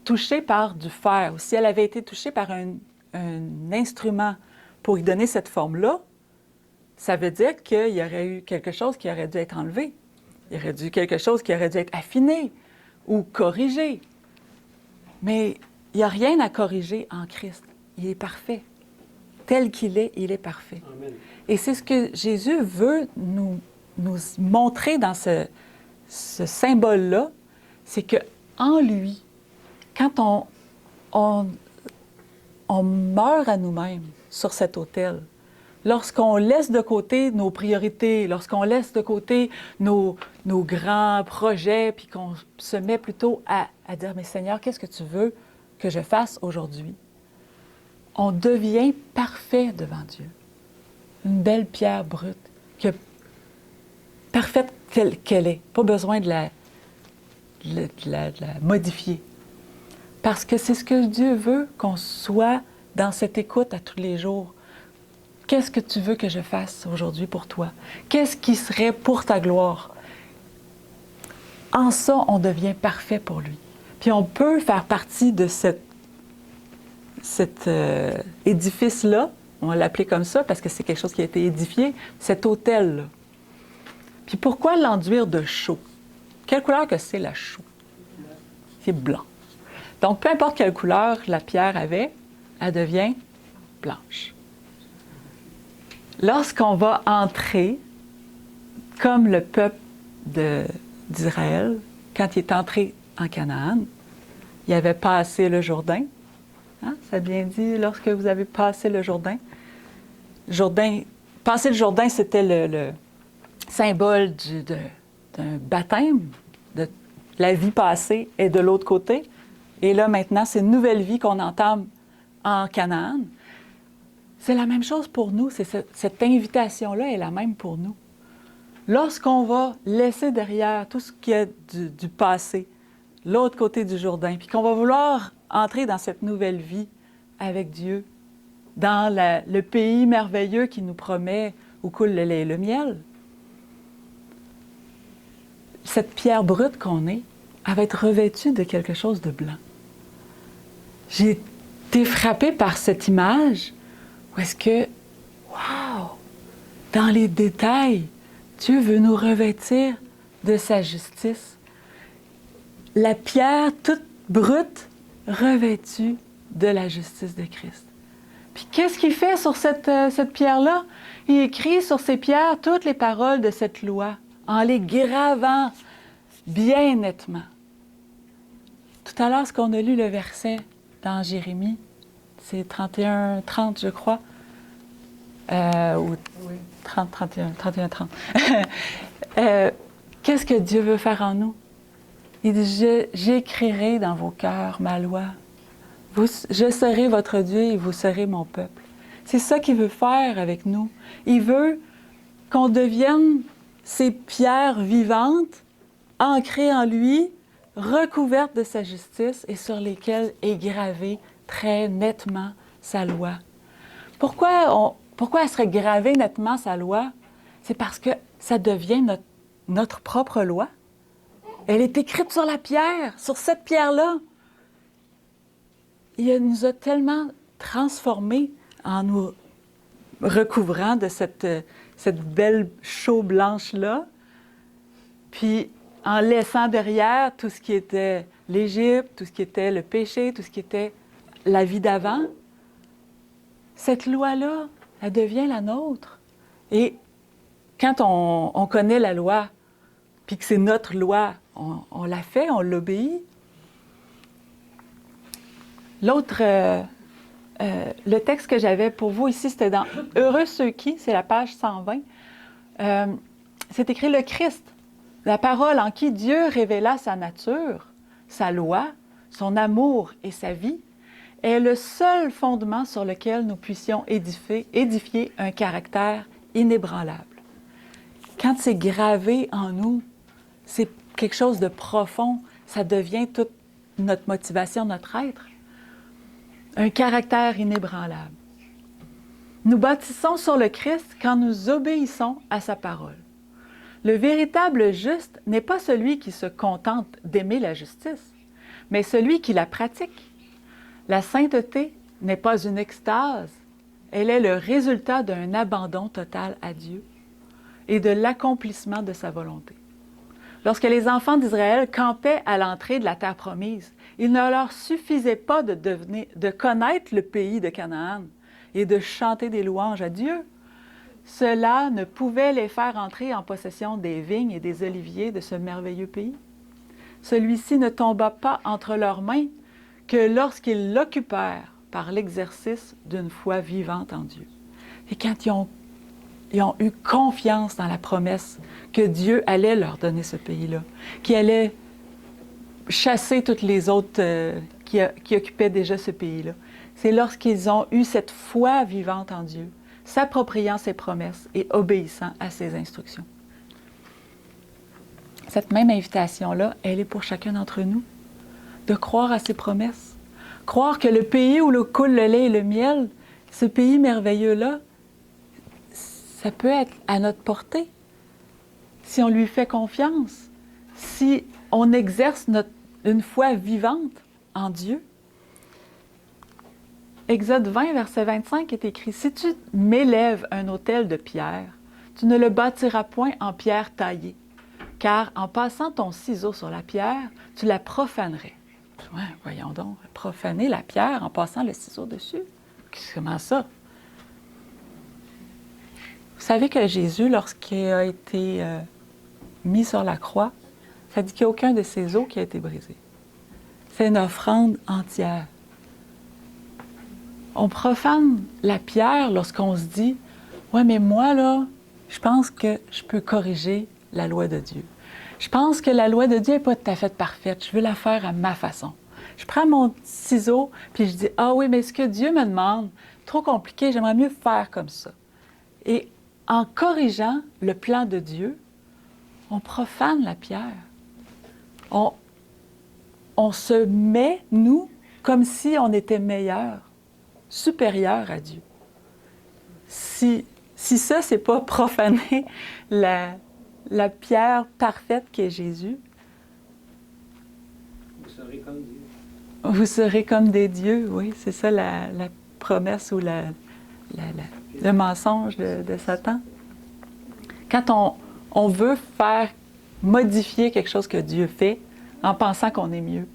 touchée par du fer, ou si elle avait été touchée par un instrument pour lui donner cette forme-là, ça veut dire qu'il y aurait eu quelque chose qui aurait dû être enlevé. Il y aurait dû quelque chose qui aurait dû être affiné ou corrigé. Mais il n'y a rien à corriger en Christ. Il est parfait. Tel qu'il est, il est parfait. Amen. Et c'est ce que Jésus veut nous montrer dans ce symbole-là, c'est qu'en lui, quand on meurt à nous-mêmes sur cet autel, lorsqu'on laisse de côté nos priorités, lorsqu'on laisse de côté nos grands projets, puis qu'on se met plutôt à dire, mais Seigneur, qu'est-ce que tu veux que je fasse aujourd'hui? On devient parfait devant Dieu. Une belle pierre brute, parfaite qu'elle est. Pas besoin de la modifier. Parce que c'est ce que Dieu veut, qu'on soit dans cette écoute à tous les jours. qu'est-ce que tu veux que je fasse aujourd'hui pour toi? Qu'est-ce qui serait pour ta gloire? En ça, on devient parfait pour lui. Puis on peut faire partie de cet édifice-là, on va l'appeler comme ça parce que c'est quelque chose qui a été édifié, cet autel-là. Puis pourquoi l'enduire de chaux? Quelle couleur que c'est la chaux? C'est blanc. Donc, peu importe quelle couleur la pierre avait, elle devient blanche. Lorsqu'on va entrer, comme le peuple d'Israël, quand il est entré en Canaan, il avait passé le Jourdain. Hein? Ça bien dit, lorsque vous avez passé le Jourdain. Passer le Jourdain, c'était le symbole d'un baptême, de la vie passée est de l'autre côté. Et là, maintenant, c'est une nouvelle vie qu'on entame en Canaan. C'est la même chose pour nous. Cette invitation-là est la même pour nous. Lorsqu'on va laisser derrière tout ce qui est du passé, l'autre côté du Jourdain, puis qu'on va vouloir entrer dans cette nouvelle vie avec Dieu, dans le pays merveilleux qui nous promet où coule le lait et le miel, cette pierre brute qu'on est, elle va être revêtue de quelque chose de blanc. J'ai été frappée par cette image où est-ce que, wow, dans les détails, Dieu veut nous revêtir de sa justice. La pierre toute brute revêtue de la justice de Christ. Puis qu'est-ce qu'il fait sur cette pierre-là? Il écrit sur ces pierres toutes les paroles de cette loi, en les gravant bien nettement. Tout à l'heure, ce qu'on a lu le verset dans Jérémie, c'est 31, 30, je crois, ou 30, 31, 30. Qu'est-ce que Dieu veut faire en nous? Il dit, j'écrirai dans vos cœurs ma loi. Je serai votre Dieu et vous serez mon peuple. C'est ça qu'il veut faire avec nous. Il veut qu'on devienne ces pierres vivantes, ancrées en lui, recouvertes de sa justice et sur lesquelles est gravée très nettement sa loi. Pourquoi elle serait gravée nettement, sa loi? C'est parce que ça devient notre propre loi. Elle est écrite sur la pierre, sur cette pierre-là. Il nous a tellement transformés en nous recouvrant de cette belle chaux blanche-là, puis en laissant derrière tout ce qui était l'Égypte, tout ce qui était le péché, tout ce qui était la vie d'avant. Cette loi-là, elle devient la nôtre. Et quand on connaît la loi, puis que c'est notre loi, on la fait, on l'obéit. L'autre, le texte que j'avais pour vous ici, c'était dans « Heureux ceux qui », c'est la page 120. C'est écrit « Le Christ, la parole en qui Dieu révéla sa nature, sa loi, son amour et sa vie, est le seul fondement sur lequel nous puissions édifier un caractère inébranlable. » Quand c'est gravé en nous, c'est quelque chose de profond, ça devient toute notre motivation, notre être. Un caractère inébranlable. Nous bâtissons sur le Christ quand nous obéissons à sa parole. Le véritable juste n'est pas celui qui se contente d'aimer la justice, mais celui qui la pratique. La sainteté n'est pas une extase, elle est le résultat d'un abandon total à Dieu et de l'accomplissement de sa volonté. Lorsque les enfants d'Israël campaient à l'entrée de la terre promise, il ne leur suffisait pas de connaître le pays de Canaan et de chanter des louanges à Dieu. Cela ne pouvait les faire entrer en possession des vignes et des oliviers de ce merveilleux pays. Celui-ci ne tomba pas entre leurs mains que lorsqu'ils l'occupèrent par l'exercice d'une foi vivante en Dieu. Et quand ils ont eu confiance dans la promesse que Dieu allait leur donner ce pays-là, qu'il allait chasser toutes les autres qui occupaient déjà ce pays-là. C'est lorsqu'ils ont eu cette foi vivante en Dieu, s'appropriant ses promesses et obéissant à ses instructions. Cette même invitation-là, elle est pour chacun d'entre nous, de croire à ses promesses. Croire que le pays où coule le lait et le miel, ce pays merveilleux-là, ça peut être à notre portée. Si on lui fait confiance, si on exerce une foi vivante en Dieu. Exode 20, verset 25 est écrit « Si tu m'élèves un autel de pierre, tu ne le bâtiras point en pierre taillée, car en passant ton ciseau sur la pierre, tu la profanerais. » Ouais, voyons donc, profaner la pierre en passant le ciseau dessus. Comment ça? Vous savez que Jésus, lorsqu'il a été mis sur la croix, ça dit qu'il n'y a aucun de ses os qui a été brisé. C'est une offrande entière. On profane la pierre lorsqu'on se dit « Ouais, mais moi, là, je pense que je peux corriger la loi de Dieu. Je pense que la loi de Dieu n'est pas tout à fait parfaite. Je veux la faire à ma façon. » Je prends mon ciseau, puis je dis « Ah oui, mais ce que Dieu me demande, trop compliqué, j'aimerais mieux faire comme ça. » Et en corrigeant le plan de Dieu, on profane la pierre. On se met, nous, comme si on était meilleur, supérieur à Dieu. Si ça, c'est pas profaner la pierre parfaite qu'est Jésus, vous serez comme Dieu. Vous serez comme des dieux, oui, c'est ça la promesse ou le mensonge de Satan. Quand on veut faire modifier quelque chose que Dieu fait en pensant qu'on est mieux.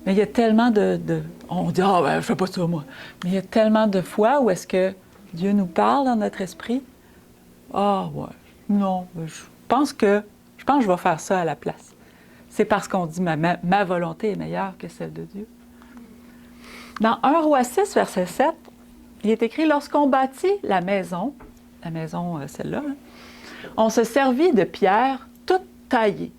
Mais il y a tellement on dit « Ah, ben, je fais pas ça, moi. » Mais il y a tellement de fois où est-ce que Dieu nous parle dans notre esprit. « Ah, ouais, non, je pense que je vais faire ça à la place. » C'est parce qu'on dit « Ma volonté est meilleure que celle de Dieu. » Dans 1 Roi 6, verset 7, il est écrit « Lorsqu'on bâtit la maison celle-là, hein, on se servit de pierres toutes taillées.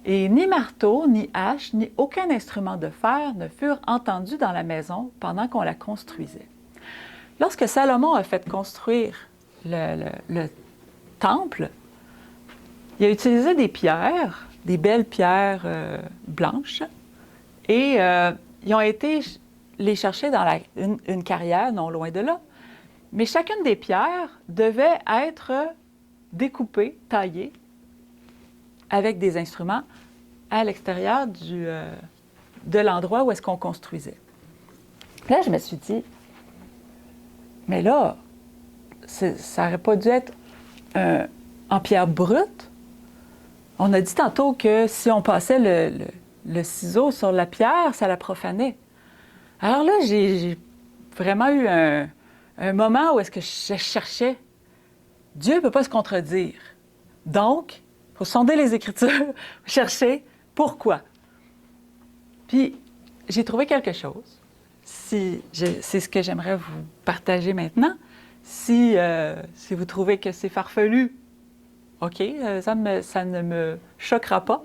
Et ni marteau, ni hache, ni aucun instrument de fer ne furent entendus dans la maison pendant qu'on la construisait. » Lorsque Salomon a fait construire le temple, il a utilisé des pierres, des belles pierres blanches, et ils ont été les chercher dans une carrière non loin de là. Mais chacune des pierres devait être découpée, taillée, avec des instruments à l'extérieur de l'endroit où est-ce qu'on construisait. Là, je me suis dit, mais là, ça n'aurait pas dû être en pierre brute. On a dit tantôt que si on passait le ciseau sur la pierre, ça la profanait. Alors là, j'ai vraiment eu un moment où est-ce que je cherchais. Dieu ne peut pas se contredire. Donc, il faut sonder les Écritures, chercher pourquoi. Puis, j'ai trouvé quelque chose. C'est ce que j'aimerais vous partager maintenant. Si vous trouvez que c'est farfelu, OK, ça ne me choquera pas.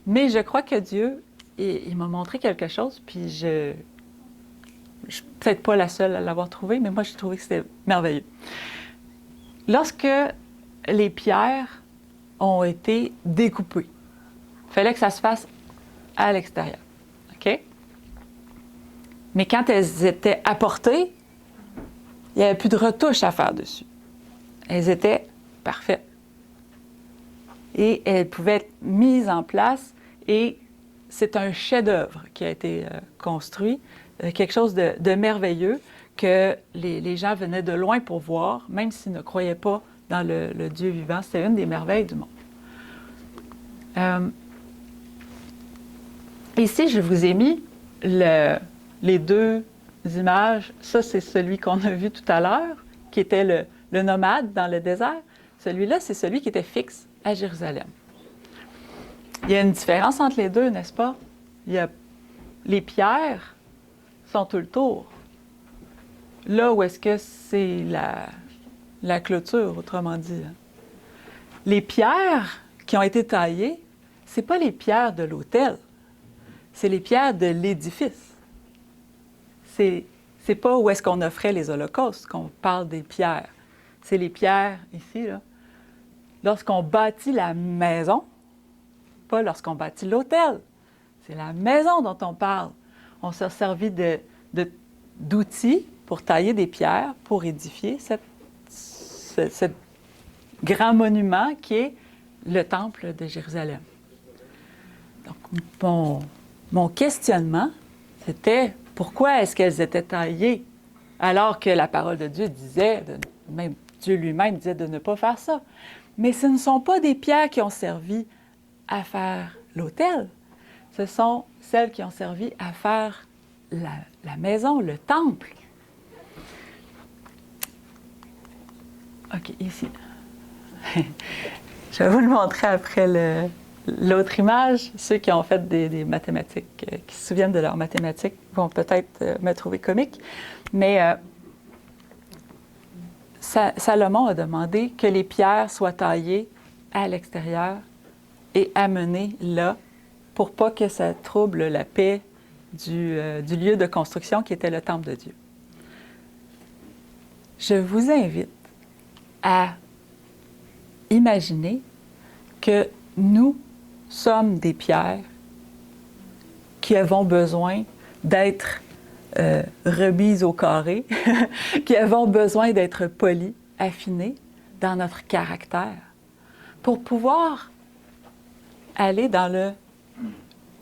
Mais je crois que Dieu, il m'a montré quelque chose, puis je suis peut-être pas la seule à l'avoir trouvé, mais moi, j'ai trouvé que c'était merveilleux. Lorsque les pierres ont été découpées, il fallait que ça se fasse à l'extérieur. OK? Mais quand elles étaient apportées, il n'y avait plus de retouches à faire dessus. Elles étaient parfaites. Et elles pouvaient être mises en place, et c'est un chef-d'œuvre qui a été construit, quelque chose de merveilleux que les gens venaient de loin pour voir, même s'ils ne croyaient pas dans le Dieu vivant. C'était une des merveilles du monde. Ici, je vous ai mis les deux images. Ça, c'est celui qu'on a vu tout à l'heure, qui était le nomade dans le désert. Celui-là, c'est celui qui était fixe à Jérusalem. Il y a une différence entre les deux, n'est-ce pas? Les pierres sont tout le tour. Là où est-ce que c'est la clôture, autrement dit. Les pierres qui ont été taillées, ce n'est pas les pierres de l'autel, c'est les pierres de l'édifice. C'est pas où est-ce qu'on offrait les holocaustes qu'on parle des pierres. C'est les pierres ici, là. Lorsqu'on bâtit la maison, pas lorsqu'on bâtit l'autel, c'est la maison dont on parle. On s'est servi d'outils pour tailler des pierres, pour édifier ce grand monument qui est le temple de Jérusalem. Donc, mon questionnement, c'était pourquoi est-ce qu'elles étaient taillées alors que la parole de Dieu disait, même Dieu lui-même disait de ne pas faire ça. Mais ce ne sont pas des pierres qui ont servi à faire l'autel, ce sont celles qui ont servi à faire la maison, le temple. OK, ici. Je vais vous le montrer après l'autre image. Ceux qui ont fait des mathématiques, qui se souviennent de leurs mathématiques, vont peut-être me trouver comique. Mais Salomon a demandé que les pierres soient taillées à l'extérieur et amenées là pour pas que ça trouble la paix du lieu de construction qui était le temple de Dieu. Je vous invite à imaginer que nous sommes des pierres qui avons besoin d'être remises au carré, qui avons besoin d'être polies, affinées dans notre caractère pour pouvoir aller dans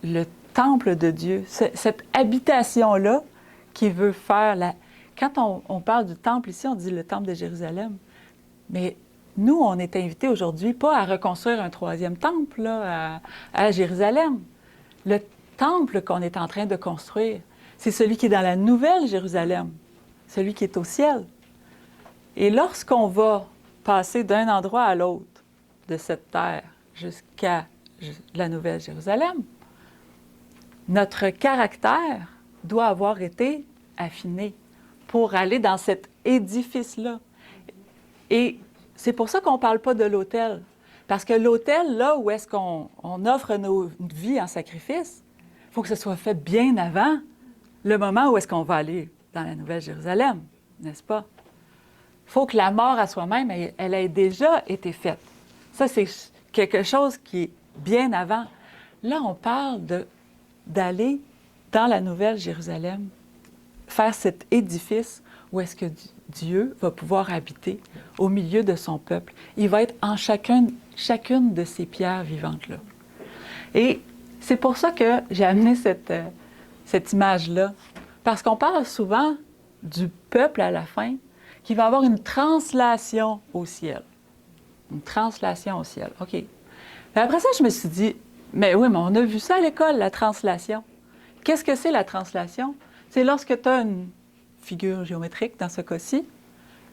le temple de Dieu, cette habitation-là qui veut faire Quand on parle du temple ici, on dit le temple de Jérusalem, mais nous, on est invités aujourd'hui pas à reconstruire un troisième temple là, à Jérusalem. Le temple qu'on est en train de construire, c'est celui qui est dans la nouvelle Jérusalem, celui qui est au ciel. Et lorsqu'on va passer d'un endroit à l'autre de cette terre jusqu'à la nouvelle Jérusalem, notre caractère doit avoir été affiné pour aller dans cet édifice-là. Et c'est pour ça qu'on ne parle pas de l'autel. Parce que l'autel, là où est-ce qu'on offre nos vies en sacrifice, il faut que ce soit fait bien avant le moment où est-ce qu'on va aller dans la Nouvelle Jérusalem, n'est-ce pas? Il faut que la mort à soi-même, elle ait déjà été faite. Ça, c'est quelque chose qui est bien avant. Là, on parle d'aller dans la Nouvelle Jérusalem, faire cet édifice où est-ce que Dieu va pouvoir habiter au milieu de son peuple. Il va être en chacune de ces pierres vivantes-là. Et c'est pour ça que j'ai amené cette image-là, parce qu'on parle souvent du peuple à la fin qui va avoir une translation au ciel. Une translation au ciel, OK. Mais après ça, je me suis dit, mais oui, mais on a vu ça à l'école, la translation. Qu'est-ce que c'est la translation? C'est lorsque tu as une figure géométrique, dans ce cas-ci,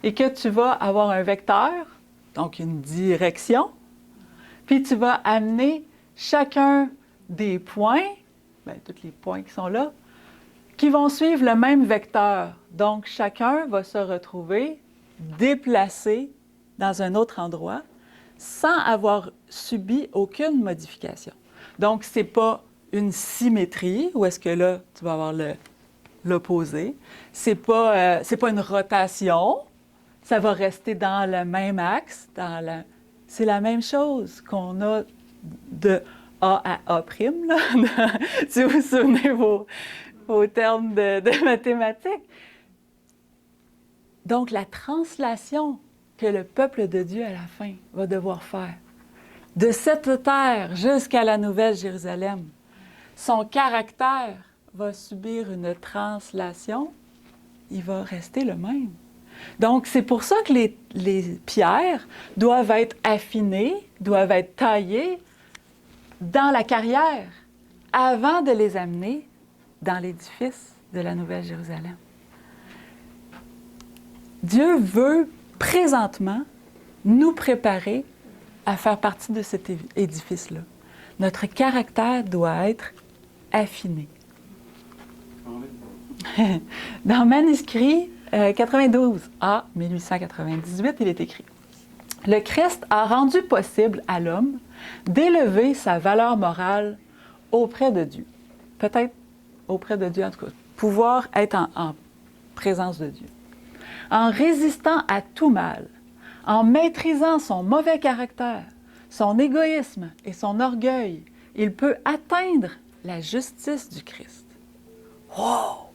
et que tu vas avoir un vecteur, donc une direction, puis tu vas amener chacun des points, bien, tous les points qui sont là, qui vont suivre le même vecteur. Donc, chacun va se retrouver déplacé dans un autre endroit sans avoir subi aucune modification. Donc, ce n'est pas une symétrie, où est-ce que là, tu vas avoir l'opposé. C'est pas une rotation. Ça va rester dans le même axe. C'est la même chose qu'on a de A à A', là, si vous vous souvenez vos termes de mathématiques. Donc, la translation que le peuple de Dieu, à la fin, va devoir faire, de cette terre jusqu'à la Nouvelle Jérusalem, son caractère va subir une translation, il va rester le même. Donc, c'est pour ça que les pierres doivent être affinées, doivent être taillées dans la carrière avant de les amener dans l'édifice de la Nouvelle Jérusalem. Dieu veut présentement nous préparer à faire partie de cet édifice-là. Notre caractère doit être affiné. Dans le manuscrit 92A, 1898, il est écrit « Le Christ a rendu possible à l'homme d'élever sa valeur morale auprès de Dieu. » Peut-être auprès de Dieu, en tout cas. Pouvoir être en présence de Dieu. En résistant à tout mal, en maîtrisant son mauvais caractère, son égoïsme et son orgueil, il peut atteindre la justice du Christ. Wow!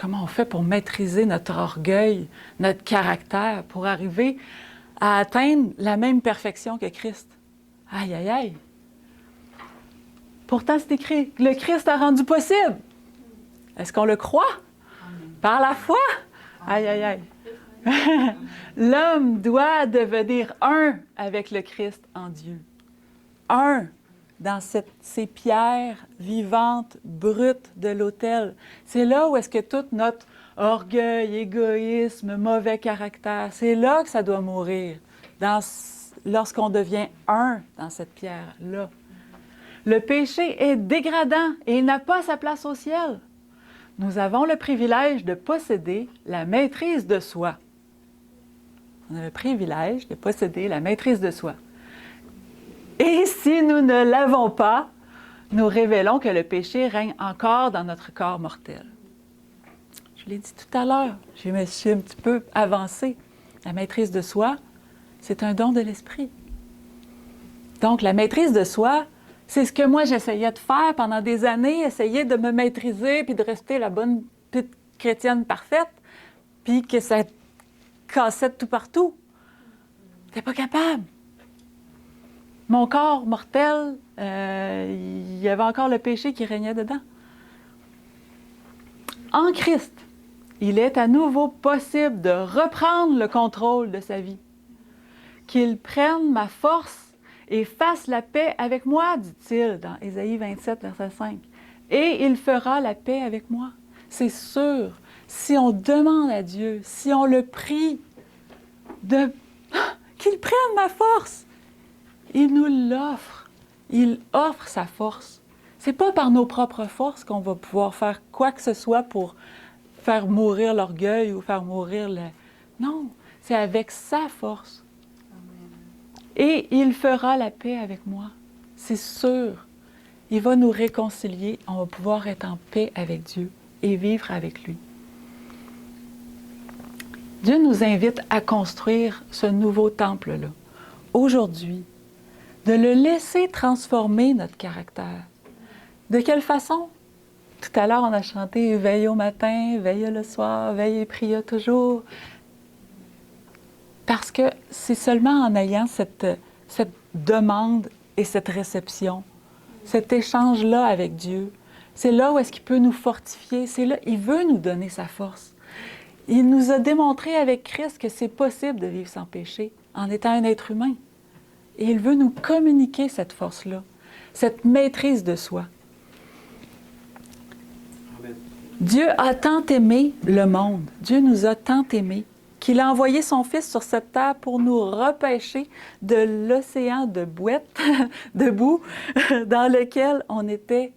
Comment on fait pour maîtriser notre orgueil, notre caractère, pour arriver à atteindre la même perfection que Christ? Aïe, aïe, aïe! Pourtant, c'est écrit, le Christ a rendu possible. Est-ce qu'on le croit? Par la foi? Aïe, aïe, aïe! L'homme doit devenir un avec le Christ en Dieu. Un dans ces pierres vivantes, brutes de l'autel. C'est là où est-ce que tout notre orgueil, égoïsme, mauvais caractère, c'est là que ça doit mourir, lorsqu'on devient un dans cette pierre-là. Le péché est dégradant et il n'a pas sa place au ciel. Nous avons le privilège de posséder la maîtrise de soi. On a le privilège de posséder la maîtrise de soi. Et si nous ne l'avons pas, nous révélons que le péché règne encore dans notre corps mortel. Je l'ai dit tout à l'heure, je me suis un petit peu avancée. La maîtrise de soi, c'est un don de l'esprit. Donc, la maîtrise de soi, c'est ce que moi j'essayais de faire pendant des années, essayer de me maîtriser puis de rester la bonne petite chrétienne parfaite, puis que ça cassait de tout partout. J'étais pas capable. Mon corps mortel, il y avait encore le péché qui régnait dedans. En Christ, il est à nouveau possible de reprendre le contrôle de sa vie. Qu'il prenne ma force et fasse la paix avec moi, dit-il dans Ésaïe 27, verset 5. Et il fera la paix avec moi. C'est sûr, si on demande à Dieu, si on le prie, qu'il prenne ma force, il nous l'offre. Il offre sa force. C'est pas par nos propres forces qu'on va pouvoir faire quoi que ce soit pour faire mourir l'orgueil ou faire mourir le... Non, c'est avec sa force. Et il fera la paix avec moi. C'est sûr. Il va nous réconcilier. On va pouvoir être en paix avec Dieu et vivre avec lui. Dieu nous invite à construire ce nouveau temple-là, aujourd'hui, de le laisser transformer notre caractère. De quelle façon? Tout à l'heure, on a chanté « Veille au matin, veille le soir, veille et prie toujours ». Parce que c'est seulement en ayant cette demande et cette réception, cet échange-là avec Dieu, c'est là où est-ce qu'il peut nous fortifier, c'est là, il veut nous donner sa force. Il nous a démontré avec Christ que c'est possible de vivre sans péché en étant un être humain. Et il veut nous communiquer cette force-là, cette maîtrise de soi. Amen. Dieu a tant aimé le monde, Dieu nous a tant aimés, qu'il a envoyé son Fils sur cette terre pour nous repêcher de l'océan de bouette, de boue, dans lequel on était,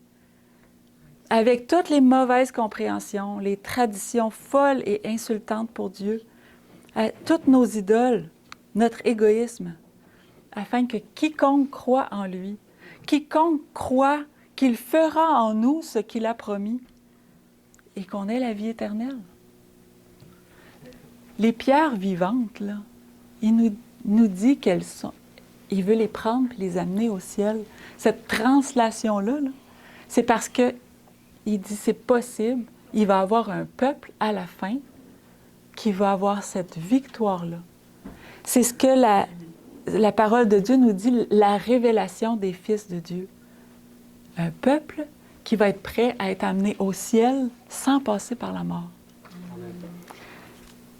avec toutes les mauvaises compréhensions, les traditions folles et insultantes pour Dieu, toutes nos idoles, notre égoïsme, afin que quiconque croit en lui, quiconque croit qu'il fera en nous ce qu'il a promis, et qu'on ait la vie éternelle. Les pierres vivantes, là, il nous dit qu'elles sont. Il veut les prendre et les amener au ciel. Cette translation-là, là, c'est parce que il dit c'est possible. Il va avoir un peuple à la fin qui va avoir cette victoire-là. C'est ce que la parole de Dieu nous dit, la révélation des fils de Dieu. Un peuple qui va être prêt à être amené au ciel sans passer par la mort.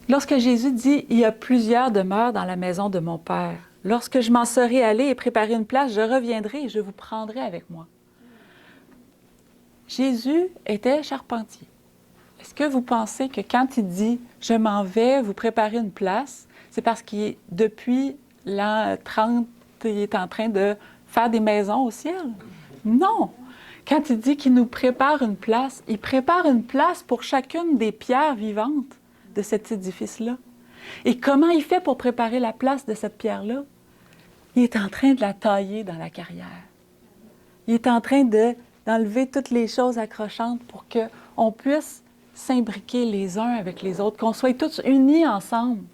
Lorsque Jésus dit « Il y a plusieurs demeures dans la maison de mon Père. Lorsque je m'en serai allé et préparé une place, je reviendrai et je vous prendrai avec moi. » Jésus était charpentier. Est-ce que vous pensez que quand il dit « Je m'en vais vous préparer une place », c'est parce qu'il, depuis l'an 30, il est en train de faire des maisons au ciel? Non! Quand il dit qu'il nous prépare une place, il prépare une place pour chacune des pierres vivantes de cet édifice-là. Et comment il fait pour préparer la place de cette pierre-là? Il est en train de la tailler dans la carrière. Il est en train d'enlever toutes les choses accrochantes pour qu'on puisse s'imbriquer les uns avec les autres, qu'on soit tous unis ensemble.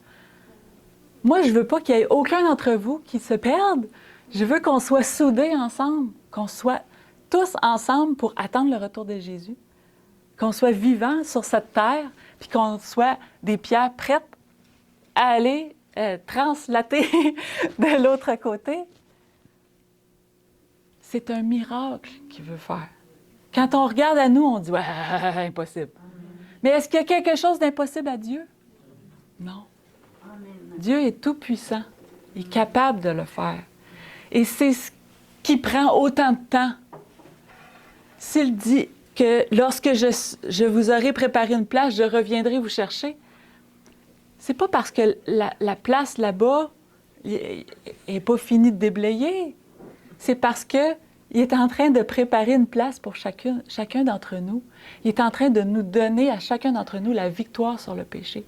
Moi, je ne veux pas qu'il y ait aucun d'entre vous qui se perde. Je veux qu'on soit soudés ensemble, qu'on soit tous ensemble pour attendre le retour de Jésus. qu'on soit vivant sur cette terre, puis qu'on soit des pierres prêtes à aller translater de l'autre côté. C'est un miracle qu'il veut faire. Quand on regarde à nous, on dit « ouais, impossible ». Mais est-ce qu'il y a quelque chose d'impossible à Dieu? Non. Dieu est tout-puissant. Il est capable de le faire. Et c'est ce qui prend autant de temps. S'il dit que lorsque je vous aurai préparé une place, je reviendrai vous chercher, c'est pas parce que la place là-bas n'est pas finie de déblayer. C'est parce qu'il est en train de préparer une place pour chacun d'entre nous. Il est en train de nous donner à chacun d'entre nous la victoire sur le péché.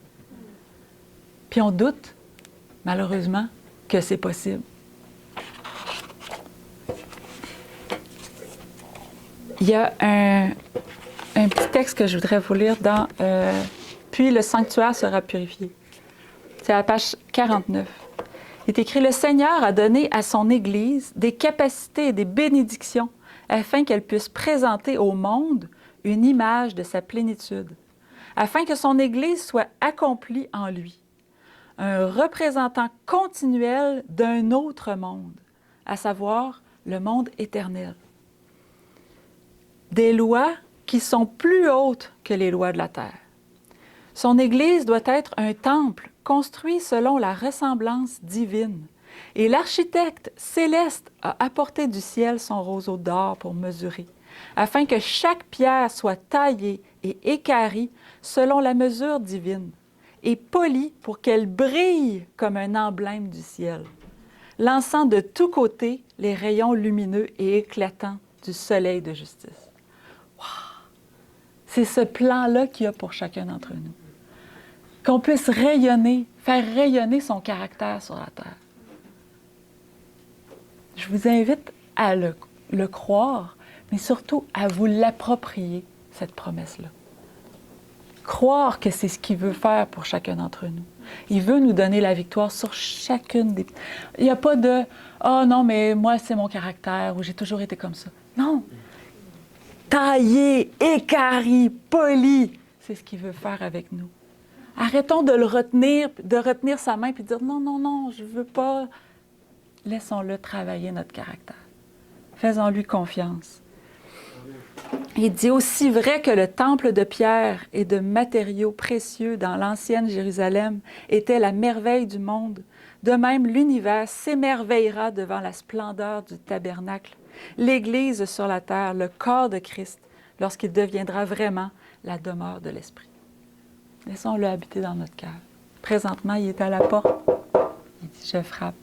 Puis on doute, malheureusement, que c'est possible. Il y a un petit texte que je voudrais vous lire dans « Puis le sanctuaire sera purifié ». C'est à la page 49. Il est écrit « Le Seigneur a donné à son Église des capacités et des bénédictions afin qu'elle puisse présenter au monde une image de sa plénitude, afin que son Église soit accomplie en lui, un représentant continuel d'un autre monde, à savoir le monde éternel. Des lois qui sont plus hautes que les lois de la terre. Son Église doit être un temple construit selon la ressemblance divine. Et l'architecte céleste a apporté du ciel son roseau d'or pour mesurer, afin que chaque pierre soit taillée et équarrie selon la mesure divine, et polie pour qu'elle brille comme un emblème du ciel, lançant de tous côtés les rayons lumineux et éclatants du soleil de justice. Wow! C'est ce plan-là qu'il y a pour chacun d'entre nous. Qu'on puisse rayonner, faire rayonner son caractère sur la terre. Je vous invite à le croire, mais surtout à vous l'approprier, cette promesse-là. Croire que c'est ce qu'il veut faire pour chacun d'entre nous. Il veut nous donner la victoire sur chacune des... Il n'y a pas de « Ah oh non, mais moi, c'est mon caractère » ou « J'ai toujours été comme ça ». Non! Taillé, équarri, poli, c'est ce qu'il veut faire avec nous. Arrêtons de le retenir, de retenir sa main et de dire « Non, non, non, je ne veux pas ». Laissons-le travailler notre caractère. Faisons-lui confiance. Il dit « Aussi vrai que le temple de pierre et de matériaux précieux dans l'ancienne Jérusalem était la merveille du monde, de même l'univers s'émerveillera devant la splendeur du tabernacle, l'Église sur la terre, le corps de Christ, lorsqu'il deviendra vraiment la demeure de l'Esprit. » Laissons-le habiter dans notre cœur. Présentement, il est à la porte. Il dit « Je frappe ».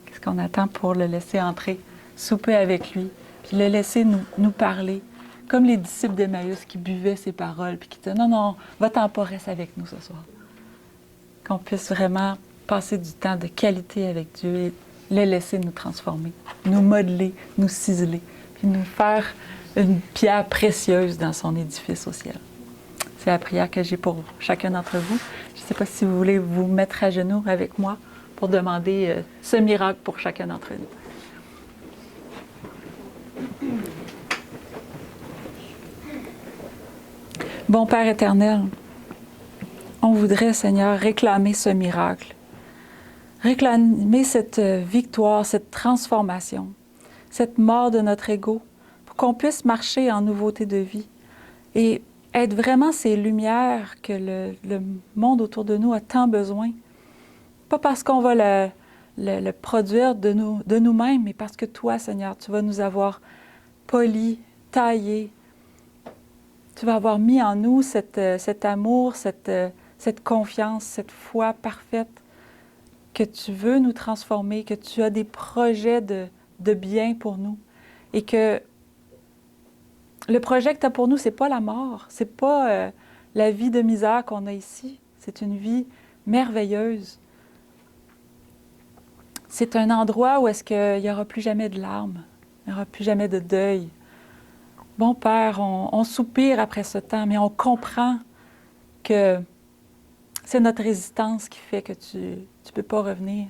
Qu'est-ce qu'on attend pour le laisser entrer, souper avec lui, puis le laisser nous parler, comme les disciples d'Emmaüs qui buvaient ses paroles, puis qui disaient « Non, non, va-t'en pas, reste avec nous ce soir. » Qu'on puisse vraiment passer du temps de qualité avec Dieu et le laisser nous transformer, nous modeler, nous ciseler, puis nous faire une pierre précieuse dans son édifice au ciel. C'est la prière que j'ai pour chacun d'entre vous. Je ne sais pas si vous voulez vous mettre à genoux avec moi pour demander ce miracle pour chacun d'entre nous. Bon Père éternel, on voudrait, Seigneur, réclamer ce miracle, réclamer cette victoire, cette transformation, cette mort de notre ego, pour qu'on puisse marcher en nouveauté de vie et être vraiment ces lumières que le monde autour de nous a tant besoin. Pas parce qu'on va le produire de nous-mêmes, mais parce que toi, Seigneur, tu vas nous avoir polis, taillés. Tu vas avoir mis en nous cet amour, cette confiance, cette foi parfaite, que tu veux nous transformer, que tu as des projets de bien pour nous et que le projet que tu as pour nous, ce n'est pas la mort, ce n'est pas la vie de misère qu'on a ici. C'est une vie merveilleuse. C'est un endroit où est-ce qu'il n'y aura plus jamais de larmes, il n'y aura plus jamais de deuil. Bon Père, on soupire après ce temps, mais on comprend que c'est notre résistance qui fait que tu ne peux pas revenir.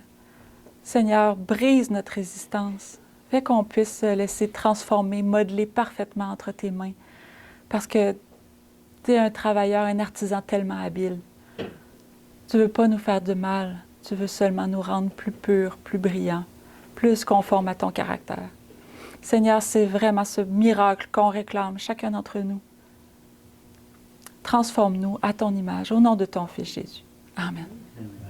Seigneur, brise notre résistance. Fais qu'on puisse se laisser transformer, modeler parfaitement entre tes mains parce que tu es un travailleur, un artisan tellement habile. Tu ne veux pas nous faire de mal, tu veux seulement nous rendre plus purs, plus brillants, plus conformes à ton caractère. Seigneur, c'est vraiment ce miracle qu'on réclame, chacun d'entre nous. Transforme-nous à ton image, au nom de ton Fils Jésus. Amen. Amen.